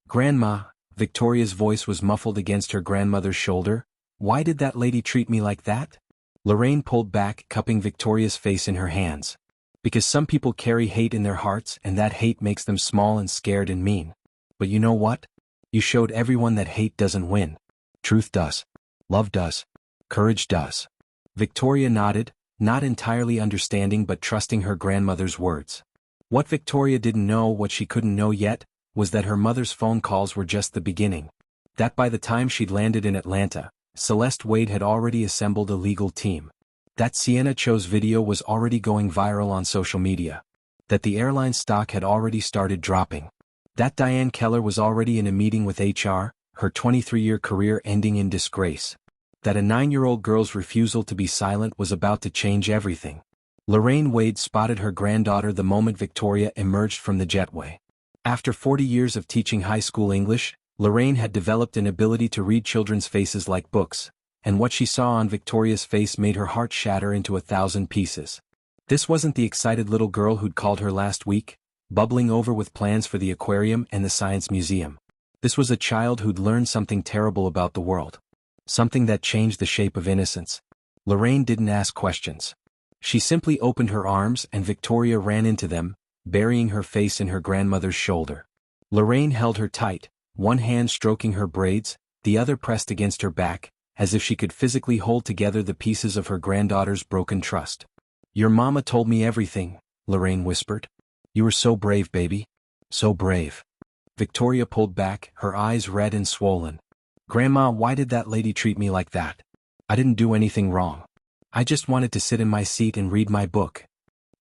"Grandma," Victoria's voice was muffled against her grandmother's shoulder, "why did that lady treat me like that?" Lorraine pulled back, cupping Victoria's face in her hands. "Because some people carry hate in their hearts, and that hate makes them small and scared and mean. But you know what? You showed everyone that hate doesn't win. Truth does. Love does. Courage does." Victoria nodded, not entirely understanding but trusting her grandmother's words. What Victoria didn't know, what she couldn't know yet, was that her mother's phone calls were just the beginning. That by the time she'd landed in Atlanta, Celeste Wayde had already assembled a legal team. That Sienna Cho's video was already going viral on social media. That the airline stock had already started dropping. That Diane Keller was already in a meeting with HR, her 23-year career ending in disgrace. That a 9-year-old girl's refusal to be silent was about to change everything. Lorraine Wayde spotted her granddaughter the moment Victoria emerged from the jetway. After 40 years of teaching high school English, Lorraine had developed an ability to read children's faces like books, and what she saw on Victoria's face made her heart shatter into 1,000 pieces. This wasn't the excited little girl who'd called her last week, bubbling over with plans for the aquarium and the science museum. This was a child who'd learned something terrible about the world. Something that changed the shape of innocence. Lorraine didn't ask questions. She simply opened her arms and Victoria ran into them, burying her face in her grandmother's shoulder. Lorraine held her tight, one hand stroking her braids, the other pressed against her back, as if she could physically hold together the pieces of her granddaughter's broken trust. "Your mama told me everything," Lorraine whispered. "You were so brave, baby. So brave." Victoria pulled back, her eyes red and swollen. "Grandma, why did that lady treat me like that? I didn't do anything wrong. I just wanted to sit in my seat and read my book."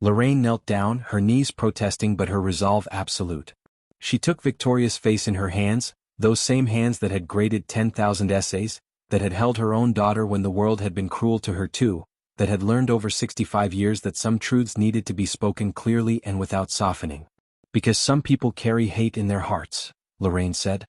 Lorraine knelt down, her knees protesting but her resolve absolute. She took Victoria's face in her hands, those same hands that had graded 10,000 essays, that had held her own daughter when the world had been cruel to her too, that had learned over 65 years that some truths needed to be spoken clearly and without softening. "Because some people carry hate in their hearts," Lorraine said.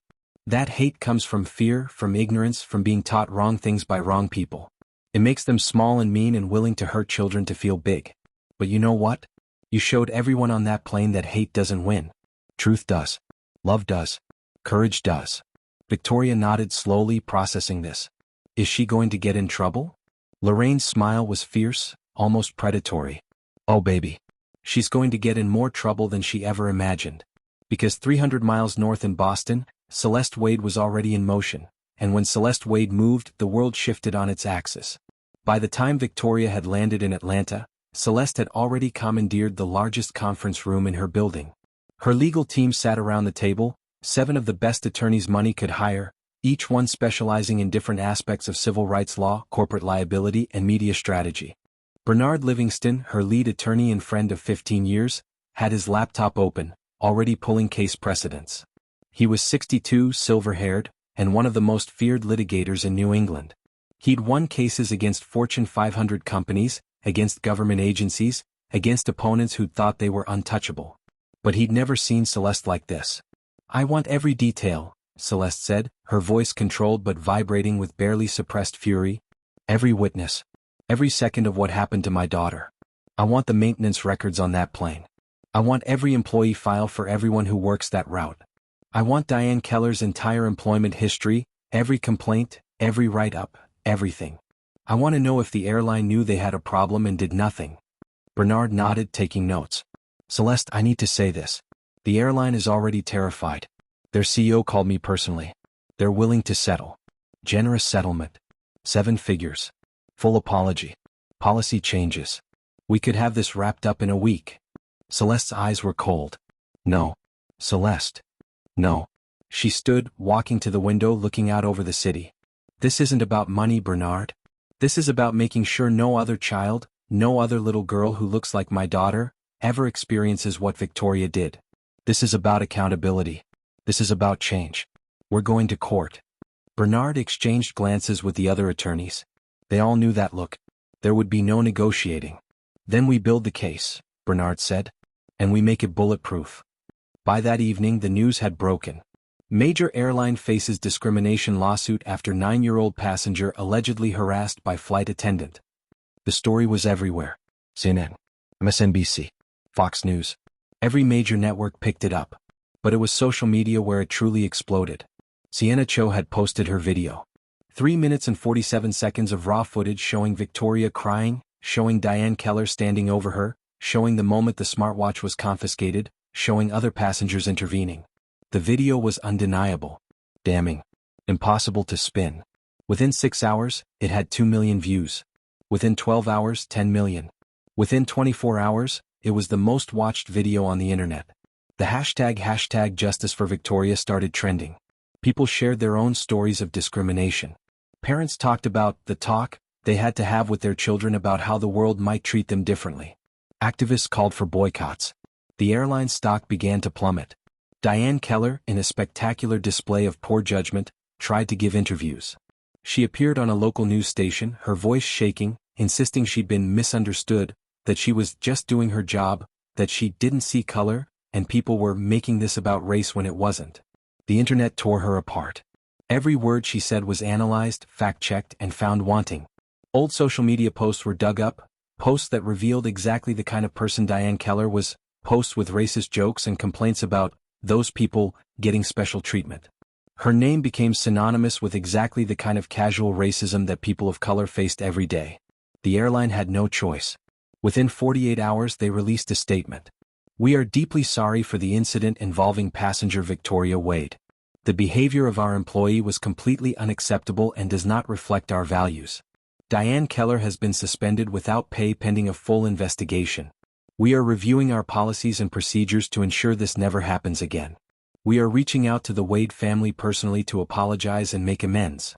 "That hate comes from fear, from ignorance, from being taught wrong things by wrong people. It makes them small and mean and willing to hurt children to feel big. But you know what? You showed everyone on that plane that hate doesn't win. Truth does. Love does. Courage does." Victoria nodded slowly, processing this. Is she going to get in trouble? Lorraine's smile was fierce, almost predatory. "Oh baby. She's going to get in more trouble than she ever imagined." Because 300 miles north in Boston, Celeste Wayde was already in motion, and when Celeste Wayde moved, the world shifted on its axis. By the time Victoria had landed in Atlanta, Celeste had already commandeered the largest conference room in her building. Her legal team sat around the table, 7 of the best attorneys money could hire, each one specializing in different aspects of civil rights law, corporate liability, and media strategy. Bernard Livingston, her lead attorney and friend of 15 years, had his laptop open, already pulling case precedents. He was 62, silver-haired, and one of the most feared litigators in New England. He'd won cases against Fortune 500 companies, against government agencies, against opponents who'd thought they were untouchable. But he'd never seen Celeste like this. "I want every detail," Celeste said, her voice controlled but vibrating with barely suppressed fury. "Every witness. Every second of what happened to my daughter. I want the maintenance records on that plane. I want every employee file for everyone who works that route. I want Diane Keller's entire employment history, every complaint, every write-up, everything. I want to know if the airline knew they had a problem and did nothing." Bernard nodded, taking notes. Celeste, I need to say this. The airline is already terrified. Their CEO called me personally. They're willing to settle. Generous settlement. 7 figures. Full apology. Policy changes. We could have this wrapped up in a week. Celeste's eyes were cold. No. Celeste. No. She stood, walking to the window looking out over the city. This isn't about money, Bernard. This is about making sure no other child, no other little girl who looks like my daughter, ever experiences what Victoria did. This is about accountability. This is about change. We're going to court. Bernard exchanged glances with the other attorneys. They all knew that look. There would be no negotiating. Then we build the case, Bernard said. And we make it bulletproof. By that evening the news had broken. Major airline faces discrimination lawsuit after 9-year-old passenger allegedly harassed by flight attendant. The story was everywhere. CNN, MSNBC, Fox News. Every major network picked it up. But it was social media where it truly exploded. Sienna Cho had posted her video. 3 minutes and 47 seconds of raw footage showing Victoria crying, showing Diane Keller standing over her, showing the moment the smartwatch was confiscated, showing other passengers intervening. The video was undeniable. Damning. Impossible to spin. Within 6 hours, it had 2 million views. Within 12 hours, 10 million. Within 24 hours, it was the most watched video on the internet. The hashtag Justice for Victoria started trending. People shared their own stories of discrimination. Parents talked about the talk they had to have with their children about how the world might treat them differently. Activists called for boycotts. The airline stock began to plummet. Diane Keller, in a spectacular display of poor judgment, tried to give interviews. She appeared on a local news station, her voice shaking, insisting she'd been misunderstood, that she was just doing her job, that she didn't see color, and people were making this about race when it wasn't. The internet tore her apart. Every word she said was analyzed, fact-checked, and found wanting. Old social media posts were dug up, posts that revealed exactly the kind of person Diane Keller was, posts with racist jokes and complaints about those people getting special treatment. Her name became synonymous with exactly the kind of casual racism that people of color faced every day. The airline had no choice. Within 48 hours they released a statement. We are deeply sorry for the incident involving passenger Victoria Wayde. The behavior of our employee was completely unacceptable and does not reflect our values. Diane Keller has been suspended without pay pending a full investigation. We are reviewing our policies and procedures to ensure this never happens again. We are reaching out to the Wayde family personally to apologize and make amends.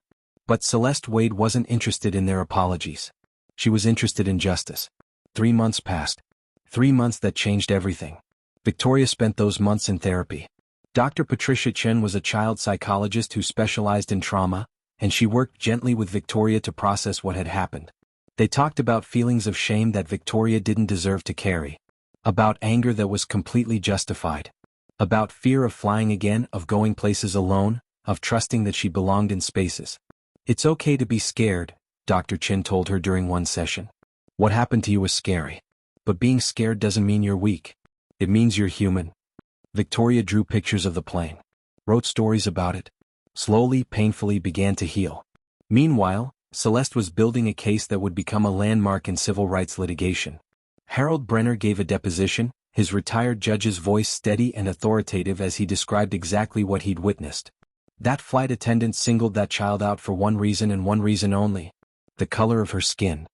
But Celeste Wayde wasn't interested in their apologies. She was interested in justice. 3 months passed. 3 months that changed everything. Victoria spent those months in therapy. Dr. Patricia Chen was a child psychologist who specialized in trauma, and she worked gently with Victoria to process what had happened. They talked about feelings of shame that Victoria didn't deserve to carry. About anger that was completely justified. About fear of flying again, of going places alone, of trusting that she belonged in spaces. It's okay to be scared, Dr. Chen told her during one session. What happened to you was scary. But being scared doesn't mean you're weak. It means you're human. Victoria drew pictures of the plane. Wrote stories about it. Slowly, painfully began to heal. Meanwhile, Celeste was building a case that would become a landmark in civil rights litigation. Harold Brenner gave a deposition, his retired judge's voice steady and authoritative as he described exactly what he'd witnessed. That flight attendant singled that child out for one reason and one reason only. The color of her skin.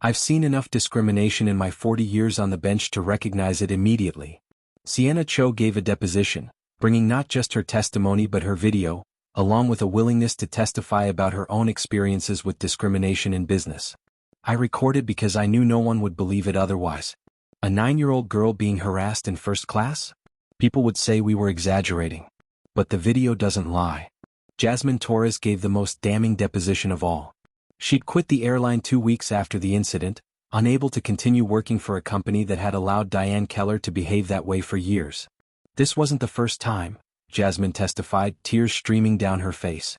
I've seen enough discrimination in my 40 years on the bench to recognize it immediately. Sienna Cho gave a deposition, bringing not just her testimony but her video, along with a willingness to testify about her own experiences with discrimination in business. I recorded because I knew no one would believe it otherwise. A 9-year-old girl being harassed in first class? People would say we were exaggerating. But the video doesn't lie. Jasmine Torres gave the most damning deposition of all. She'd quit the airline 2 weeks after the incident, unable to continue working for a company that had allowed Diane Keller to behave that way for years. This wasn't the first time, Jasmine testified, tears streaming down her face.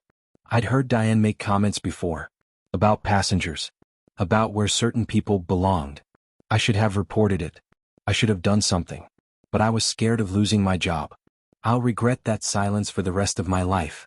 I'd heard Diane make comments before. About passengers. About where certain people belonged. I should have reported it. I should have done something. But I was scared of losing my job. I'll regret that silence for the rest of my life.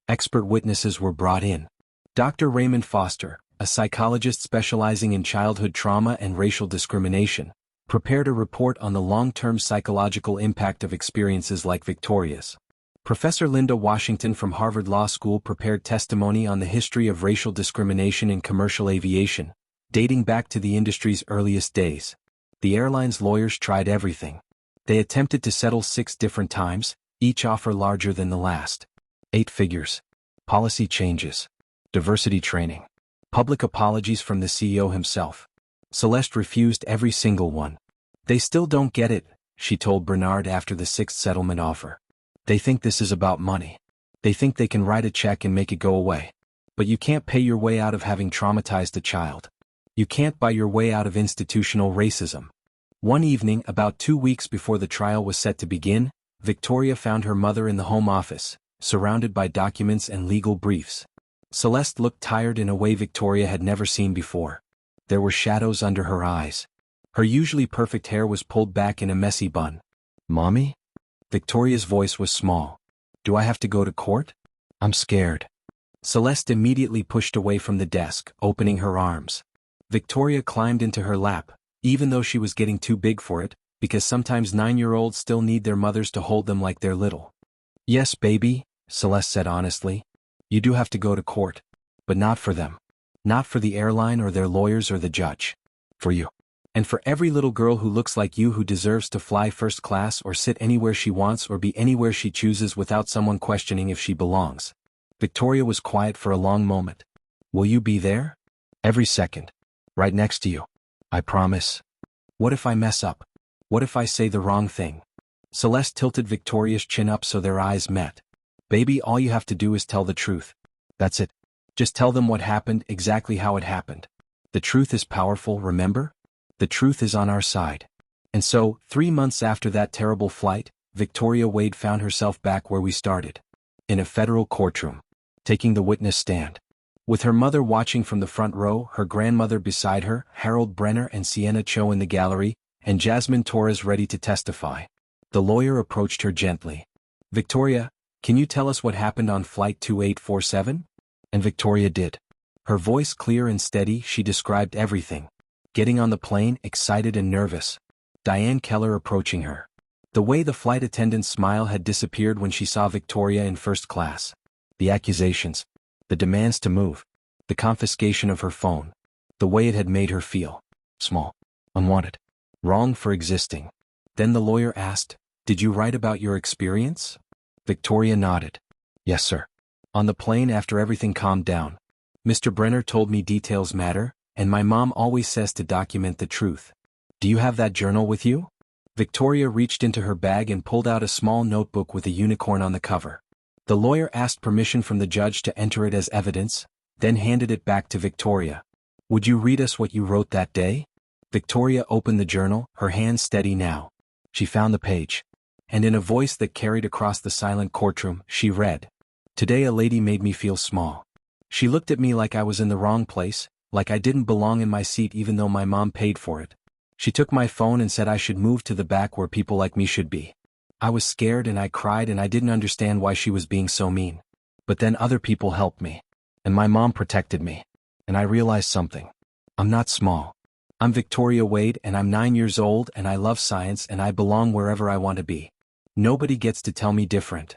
Expert witnesses were brought in. Dr. Raymond Foster, a psychologist specializing in childhood trauma and racial discrimination, Prepare to report on the long-term psychological impact of experiences like Victoria's. Professor Linda Washington from Harvard Law School prepared testimony on the history of racial discrimination in commercial aviation, dating back to the industry's earliest days. The airline's lawyers tried everything. They attempted to settle 6 different times, each offer larger than the last. 8 figures. Policy changes. Diversity training. Public apologies from the CEO himself. Celeste refused every single one. They still don't get it, she told Bernard after the 6th settlement offer. They think this is about money. They think they can write a check and make it go away. But you can't pay your way out of having traumatized a child. You can't buy your way out of institutional racism. One evening, about 2 weeks before the trial was set to begin, Victoria found her mother in the home office, surrounded by documents and legal briefs. Celeste looked tired in a way Victoria had never seen before. There were shadows under her eyes. Her usually perfect hair was pulled back in a messy bun. "Mommy?" Victoria's voice was small. "Do I have to go to court? I'm scared." Celeste immediately pushed away from the desk, opening her arms. Victoria climbed into her lap, even though she was getting too big for it, because sometimes 9-year-olds still need their mothers to hold them like they're little. "Yes, baby," Celeste said honestly. "You do have to go to court. But not for them. Not for the airline or their lawyers or the judge. For you. And for every little girl who looks like you who deserves to fly first class or sit anywhere she wants or be anywhere she chooses without someone questioning if she belongs." Victoria was quiet for a long moment. "Will you be there?" "Every second. Right next to you. I promise." "What if I mess up? What if I say the wrong thing?" Celeste tilted Victoria's chin up so their eyes met. "Baby, all you have to do is tell the truth. That's it. Just tell them what happened, exactly how it happened. The truth is powerful, remember? The truth is on our side." And so, 3 months after that terrible flight, Victoria Wayde found herself back where we started. In a federal courtroom. Taking the witness stand. With her mother watching from the front row, her grandmother beside her, Harold Brenner and Sienna Cho in the gallery, and Jasmine Torres ready to testify. The lawyer approached her gently. "Victoria, can you tell us what happened on Flight 2847? And Victoria did. Her voice clear and steady, she described everything. Getting on the plane, excited and nervous. Diane Keller approaching her. The way the flight attendant's smile had disappeared when she saw Victoria in first class. The accusations. The demands to move. The confiscation of her phone. The way it had made her feel. Small. Unwanted. Wrong for existing. Then the lawyer asked, "Did you write about your experience?" Victoria nodded. "Yes, sir. On the plane after everything calmed down. Mr. Brenner told me details matter, and my mom always says to document the truth. Do you have that journal with you?" Victoria reached into her bag and pulled out a small notebook with a unicorn on the cover. The lawyer asked permission from the judge to enter it as evidence, then handed it back to Victoria. "Would you read us what you wrote that day?" Victoria opened the journal, her hand steady now. She found the page. And in a voice that carried across the silent courtroom, she read, "Today a lady made me feel small. She looked at me like I was in the wrong place, like I didn't belong in my seat even though my mom paid for it. She took my phone and said I should move to the back where people like me should be. I was scared and I cried and I didn't understand why she was being so mean. But then other people helped me. And my mom protected me. And I realized something. I'm not small. I'm Victoria Wayde and I'm 9 years old and I love science and I belong wherever I want to be. Nobody gets to tell me different."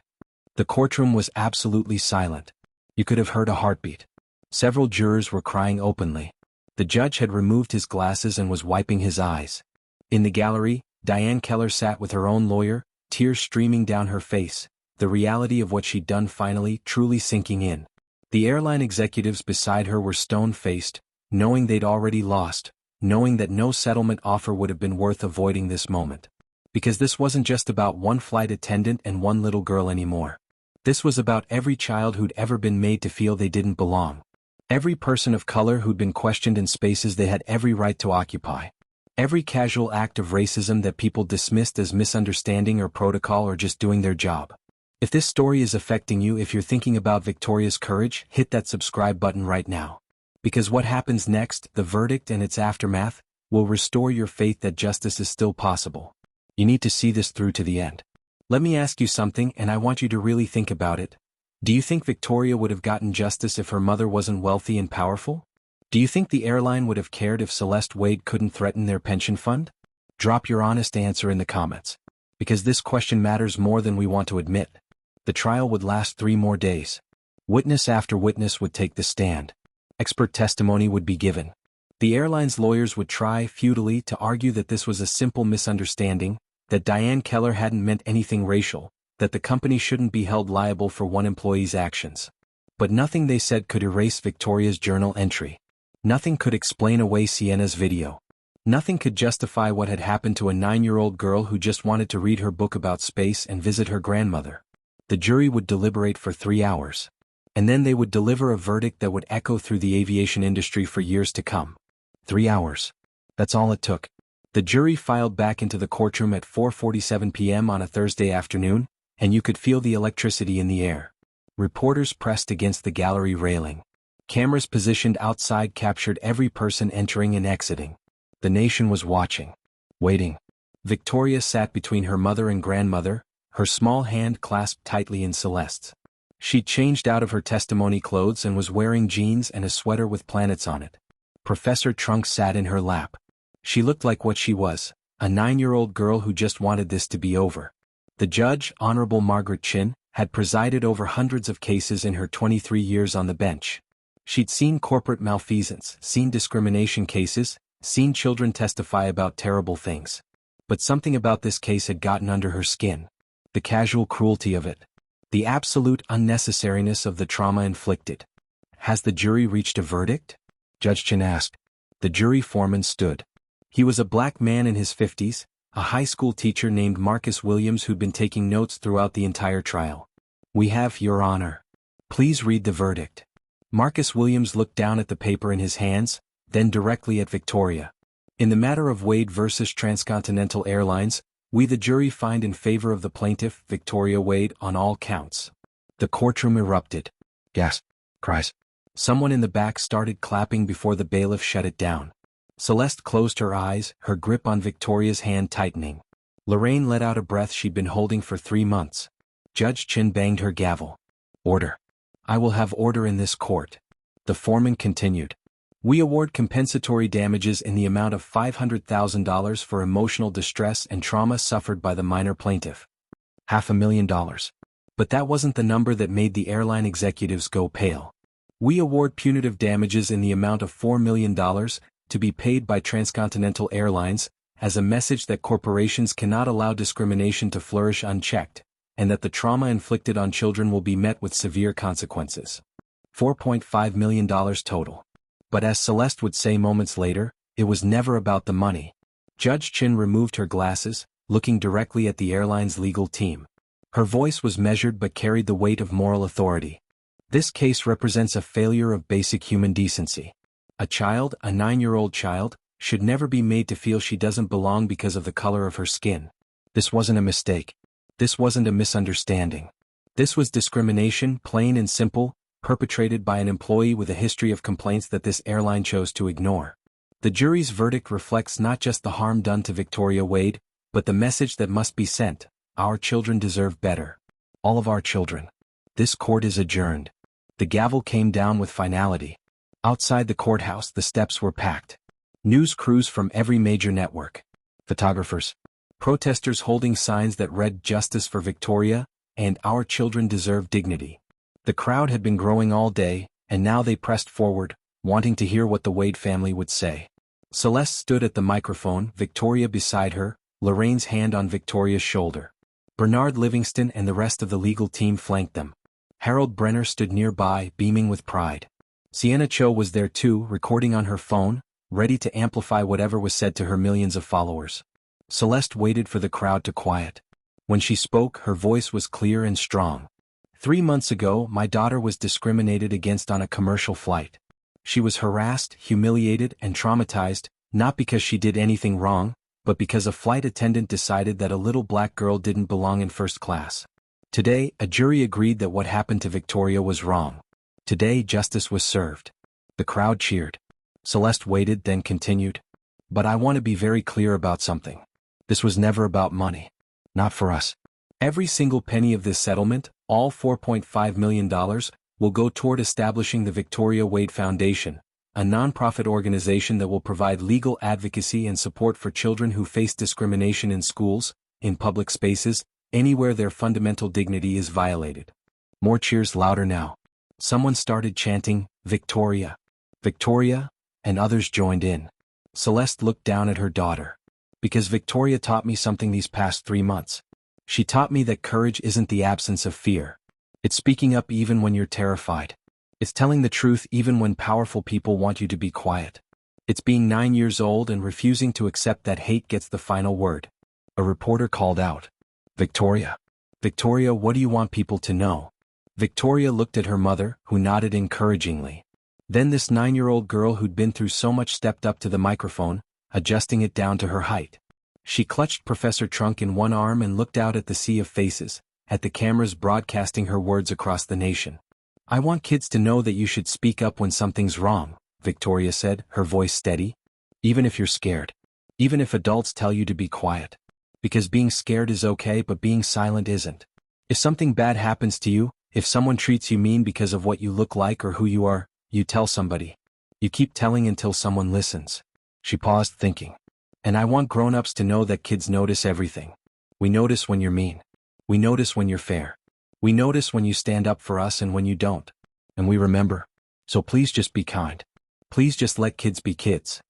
The courtroom was absolutely silent. You could have heard a heartbeat. Several jurors were crying openly. The judge had removed his glasses and was wiping his eyes. In the gallery, Diane Keller sat with her own lawyer, tears streaming down her face, the reality of what she'd done finally truly sinking in. The airline executives beside her were stone-faced, knowing they'd already lost, knowing that no settlement offer would have been worth avoiding this moment. Because this wasn't just about one flight attendant and one little girl anymore. This was about every child who'd ever been made to feel they didn't belong. Every person of color who'd been questioned in spaces they had every right to occupy. Every casual act of racism that people dismissed as misunderstanding or protocol or just doing their job. If this story is affecting you, if you're thinking about Victoria's courage, hit that subscribe button right now. Because what happens next, the verdict and its aftermath, will restore your faith that justice is still possible. You need to see this through to the end. Let me ask you something, and I want you to really think about it. Do you think Victoria would have gotten justice if her mother wasn't wealthy and powerful? Do you think the airline would have cared if Celeste Wayde couldn't threaten their pension fund? Drop your honest answer in the comments. Because this question matters more than we want to admit. The trial would last 3 more days. Witness after witness would take the stand. Expert testimony would be given. The airline's lawyers would try futilely to argue that this was a simple misunderstanding, that Diane Keller hadn't meant anything racial, that the company shouldn't be held liable for one employee's actions. But nothing they said could erase Victoria's journal entry. Nothing could explain away Sienna's video. Nothing could justify what had happened to a 9-year-old girl who just wanted to read her book about space and visit her grandmother. The jury would deliberate for 3 hours. And then they would deliver a verdict that would echo through the aviation industry for years to come. 3 hours. That's all it took. The jury filed back into the courtroom at 4:47 p.m. on a Thursday afternoon, and you could feel the electricity in the air. Reporters pressed against the gallery railing. Cameras positioned outside captured every person entering and exiting. The nation was watching. Waiting. Victoria sat between her mother and grandmother, her small hand clasped tightly in Celeste's. She'd changed out of her testimony clothes and was wearing jeans and a sweater with planets on it. Professor Trunk sat in her lap. She looked like what she was, a 9-year-old girl who just wanted this to be over. The judge, Honorable Margaret Chin, had presided over hundreds of cases in her 23 years on the bench. She'd seen corporate malfeasance, seen discrimination cases, seen children testify about terrible things. But something about this case had gotten under her skin. The casual cruelty of it. The absolute unnecessariness of the trauma inflicted. Has the jury reached a verdict? Judge Chin asked. The jury foreman stood. He was a black man in his 50s, a high school teacher named Marcus Williams who'd been taking notes throughout the entire trial. We have, Your Honor. Please read the verdict. Marcus Williams looked down at the paper in his hands, then directly at Victoria. In the matter of Wayde versus Transcontinental Airlines, we the jury find in favor of the plaintiff, Victoria Wayde, on all counts. The courtroom erupted. Gasp. Cries. Someone in the back started clapping before the bailiff shut it down. Celeste closed her eyes, her grip on Victoria's hand tightening. Lorraine let out a breath she'd been holding for 3 months. Judge Chin banged her gavel. Order. I will have order in this court. The foreman continued. We award compensatory damages in the amount of $500,000 for emotional distress and trauma suffered by the minor plaintiff. $500,000. But that wasn't the number that made the airline executives go pale. We award punitive damages in the amount of $4 million to be paid by Transcontinental Airlines as a message that corporations cannot allow discrimination to flourish unchecked, and that the trauma inflicted on children will be met with severe consequences. $4.5 million total. But as Celeste would say moments later, it was never about the money. Judge Chin removed her glasses, looking directly at the airline's legal team. Her voice was measured but carried the weight of moral authority. This case represents a failure of basic human decency. A child, a 9-year-old child, should never be made to feel she doesn't belong because of the color of her skin. This wasn't a mistake. This wasn't a misunderstanding. This was discrimination, plain and simple, perpetrated by an employee with a history of complaints that this airline chose to ignore. The jury's verdict reflects not just the harm done to Victoria Wayde, but the message that must be sent: our children deserve better. All of our children. This court is adjourned. The gavel came down with finality. Outside the courthouse the steps were packed. News crews from every major network. Photographers. Protesters holding signs that read "Justice for Victoria" and "Our children deserve dignity." The crowd had been growing all day, and now they pressed forward, wanting to hear what the Wayde family would say. Celeste stood at the microphone, Victoria beside her, Lorraine's hand on Victoria's shoulder. Bernard Livingston and the rest of the legal team flanked them. Harold Brenner stood nearby, beaming with pride. Sienna Cho was there too, recording on her phone, ready to amplify whatever was said to her millions of followers. Celeste waited for the crowd to quiet. When she spoke, her voice was clear and strong. 3 months ago, my daughter was discriminated against on a commercial flight. She was harassed, humiliated, and traumatized, not because she did anything wrong, but because a flight attendant decided that a little black girl didn't belong in first class. Today, a jury agreed that what happened to Victoria was wrong. Today, justice was served. The crowd cheered. Celeste waited, then continued. But I want to be very clear about something. This was never about money. Not for us. Every single penny of this settlement, all $4.5 million, will go toward establishing the Victoria Wayde Foundation, a nonprofit organization that will provide legal advocacy and support for children who face discrimination in schools, in public spaces, anywhere their fundamental dignity is violated. More cheers louder now. Someone started chanting, "Victoria! Victoria!" and others joined in. Celeste looked down at her daughter. Because Victoria taught me something these past 3 months. She taught me that courage isn't the absence of fear. It's speaking up even when you're terrified. It's telling the truth even when powerful people want you to be quiet. It's being 9 years old and refusing to accept that hate gets the final word. A reporter called out, "Victoria! Victoria, what do you want people to know?" Victoria looked at her mother, who nodded encouragingly. Then this 9-year-old girl who'd been through so much stepped up to the microphone, adjusting it down to her height. She clutched Professor Trunk in one arm and looked out at the sea of faces, at the cameras broadcasting her words across the nation. "I want kids to know that you should speak up when something's wrong," Victoria said, her voice steady. "Even if you're scared. Even if adults tell you to be quiet. Because being scared is okay, but being silent isn't. If something bad happens to you, if someone treats you mean because of what you look like or who you are, you tell somebody. You keep telling until someone listens." She paused, thinking. "And I want grown-ups to know that kids notice everything. We notice when you're mean. We notice when you're fair. We notice when you stand up for us and when you don't. And we remember. So please just be kind. Please just let kids be kids."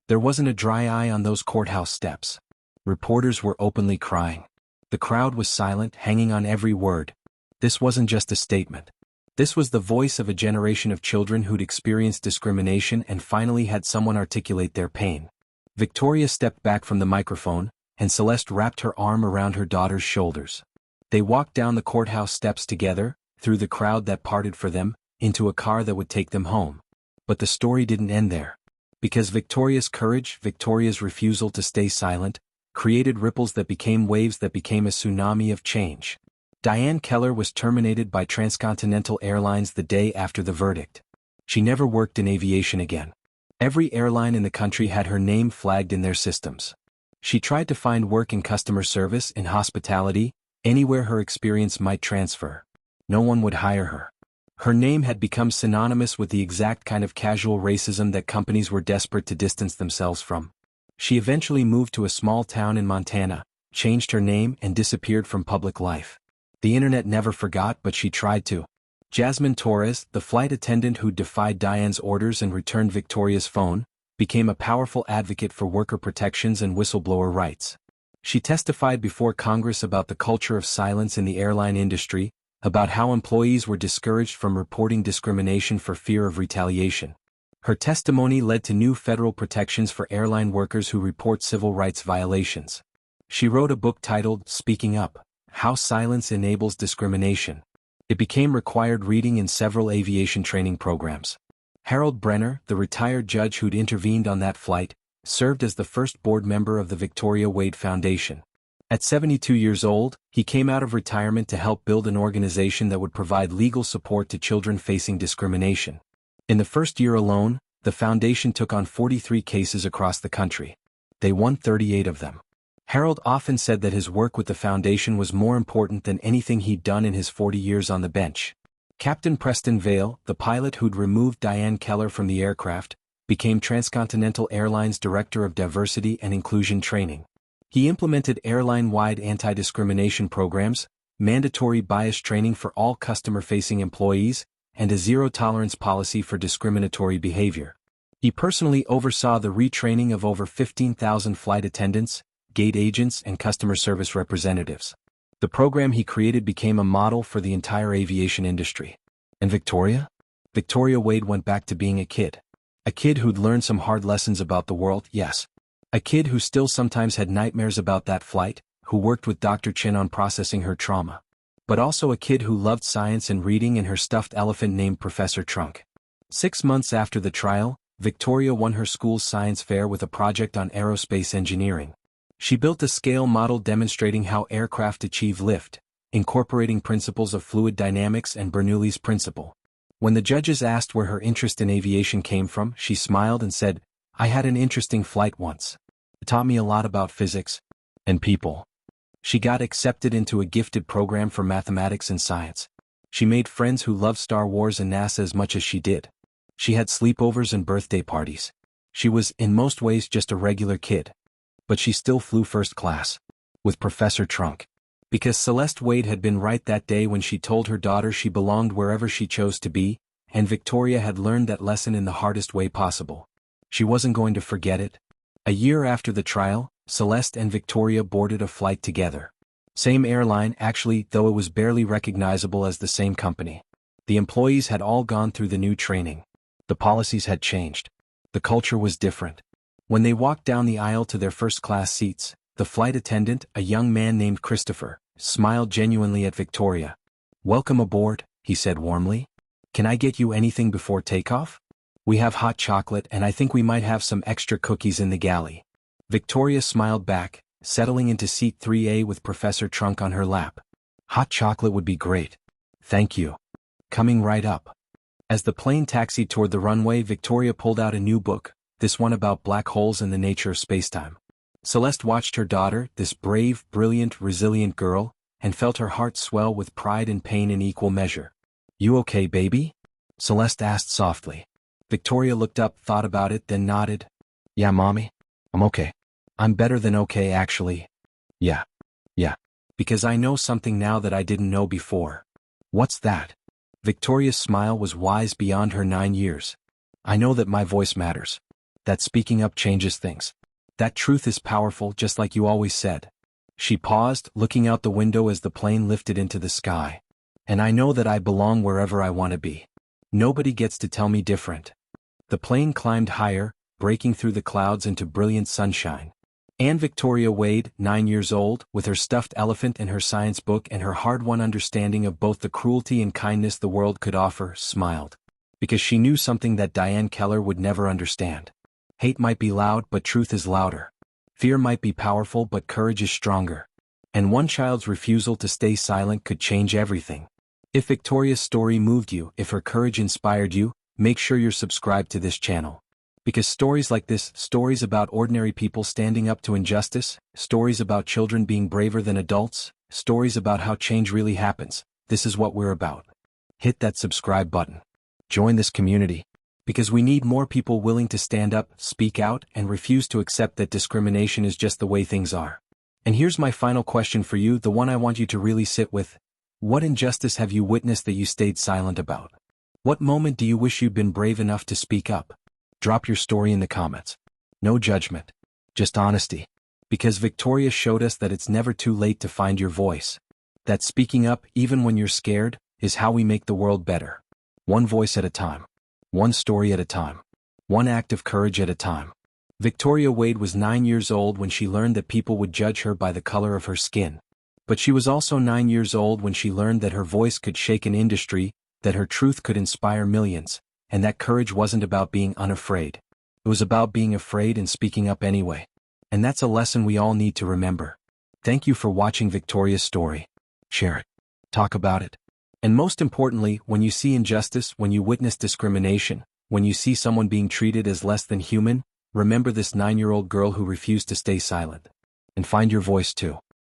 There wasn't a dry eye on those courthouse steps. Reporters were openly crying. The crowd was silent, hanging on every word. This wasn't just a statement. This was the voice of a generation of children who'd experienced discrimination and finally had someone articulate their pain. Victoria stepped back from the microphone, and Celeste wrapped her arm around her daughter's shoulders. They walked down the courthouse steps together, through the crowd that parted for them, into a car that would take them home. But the story didn't end there. Because Victoria's courage, Victoria's refusal to stay silent, created ripples that became waves that became a tsunami of change. Diane Keller was terminated by Transcontinental Airlines the day after the verdict. She never worked in aviation again. Every airline in the country had her name flagged in their systems. She tried to find work in customer service, in hospitality, anywhere her experience might transfer. No one would hire her. Her name had become synonymous with the exact kind of casual racism that companies were desperate to distance themselves from. She eventually moved to a small town in Montana, changed her name and disappeared from public life. The internet never forgot, but she tried to. Jasmine Torres, the flight attendant who defied Diane's orders and returned Victoria's phone, became a powerful advocate for worker protections and whistleblower rights. She testified before Congress about the culture of silence in the airline industry, about how employees were discouraged from reporting discrimination for fear of retaliation. Her testimony led to new federal protections for airline workers who report civil rights violations. She wrote a book titled "Speaking Up: How Silence Enables Discrimination." It became required reading in several aviation training programs. Harold Brenner, the retired judge who'd intervened on that flight, served as the first board member of the Victoria Wayde Foundation. At 72 years old, he came out of retirement to help build an organization that would provide legal support to children facing discrimination. In the first year alone, the foundation took on 43 cases across the country. They won 38 of them. Harold often said that his work with the foundation was more important than anything he'd done in his 40 years on the bench. Captain Preston Vale, the pilot who'd removed Diane Keller from the aircraft, became Transcontinental Airlines Director of Diversity and Inclusion Training. He implemented airline-wide anti-discrimination programs, mandatory bias training for all customer-facing employees, and a zero-tolerance policy for discriminatory behavior. He personally oversaw the retraining of over 15,000 flight attendants, gate agents, and customer service representatives. The program he created became a model for the entire aviation industry. And Victoria? Victoria Wayde went back to being a kid. A kid who'd learned some hard lessons about the world, yes. A kid who still sometimes had nightmares about that flight, who worked with Dr. Chin on processing her trauma. But also a kid who loved science and reading and her stuffed elephant named Professor Trunk. 6 months after the trial, Victoria won her school's science fair with a project on aerospace engineering. She built a scale model demonstrating how aircraft achieve lift, incorporating principles of fluid dynamics and Bernoulli's principle. When the judges asked where her interest in aviation came from, she smiled and said, "I had an interesting flight once. It taught me a lot about physics and people." She got accepted into a gifted program for mathematics and science. She made friends who loved Star Wars and NASA as much as she did. She had sleepovers and birthday parties. She was, in most ways, just a regular kid. But she still flew first class. With Professor Trunk. Because Celeste Wayde had been right that day when she told her daughter she belonged wherever she chose to be, and Victoria had learned that lesson in the hardest way possible. She wasn't going to forget it. A year after the trial, Celeste and Victoria boarded a flight together. Same airline, actually, though it was barely recognizable as the same company. The employees had all gone through the new training. The policies had changed. The culture was different. When they walked down the aisle to their first-class seats, the flight attendant, a young man named Christopher, smiled genuinely at Victoria. "Welcome aboard," he said warmly. "Can I get you anything before takeoff? We have hot chocolate and I think we might have some extra cookies in the galley." Victoria smiled back, settling into seat 3A with Professor Trunk on her lap. "Hot chocolate would be great. Thank you. Coming right up." As the plane taxied toward the runway, Victoria pulled out a new book, this one about black holes and the nature of spacetime. Celeste watched her daughter, this brave, brilliant, resilient girl, and felt her heart swell with pride and pain in equal measure. "You okay, baby?" Celeste asked softly. Victoria looked up, thought about it, then nodded. "Yeah, Mommy. I'm okay. I'm better than okay, actually. Yeah. Because I know something now that I didn't know before." "What's that?" Victoria's smile was wise beyond her 9 years. "I know that my voice matters. That speaking up changes things. That truth is powerful, just like you always said." She paused, looking out the window as the plane lifted into the sky. "And I know that I belong wherever I want to be. Nobody gets to tell me different." The plane climbed higher, breaking through the clouds into brilliant sunshine. And Victoria Wayde, 9 years old, with her stuffed elephant and her science book and her hard-won understanding of both the cruelty and kindness the world could offer, smiled. Because she knew something that Diane Keller would never understand. Hate might be loud, but truth is louder. Fear might be powerful, but courage is stronger. And one child's refusal to stay silent could change everything. If Victoria's story moved you, if her courage inspired you, make sure you're subscribed to this channel. Because stories like this, stories about ordinary people standing up to injustice, stories about children being braver than adults, stories about how change really happens, this is what we're about. Hit that subscribe button. Join this community. Because we need more people willing to stand up, speak out, and refuse to accept that discrimination is just the way things are. And here's my final question for you, the one I want you to really sit with. What injustice have you witnessed that you stayed silent about? What moment do you wish you'd been brave enough to speak up? Drop your story in the comments. No judgment. Just honesty. Because Victoria showed us that it's never too late to find your voice. That speaking up, even when you're scared, is how we make the world better. One voice at a time. One story at a time. One act of courage at a time. Victoria Wayde was 9 years old when she learned that people would judge her by the color of her skin. But she was also 9 years old when she learned that her voice could shake an industry, that her truth could inspire millions, and that courage wasn't about being unafraid. It was about being afraid and speaking up anyway. And that's a lesson we all need to remember. Thank you for watching Victoria's story. Share it. Talk about it. And most importantly, when you see injustice, when you witness discrimination, when you see someone being treated as less than human, remember this 9-year-old girl who refused to stay silent. And find your voice too.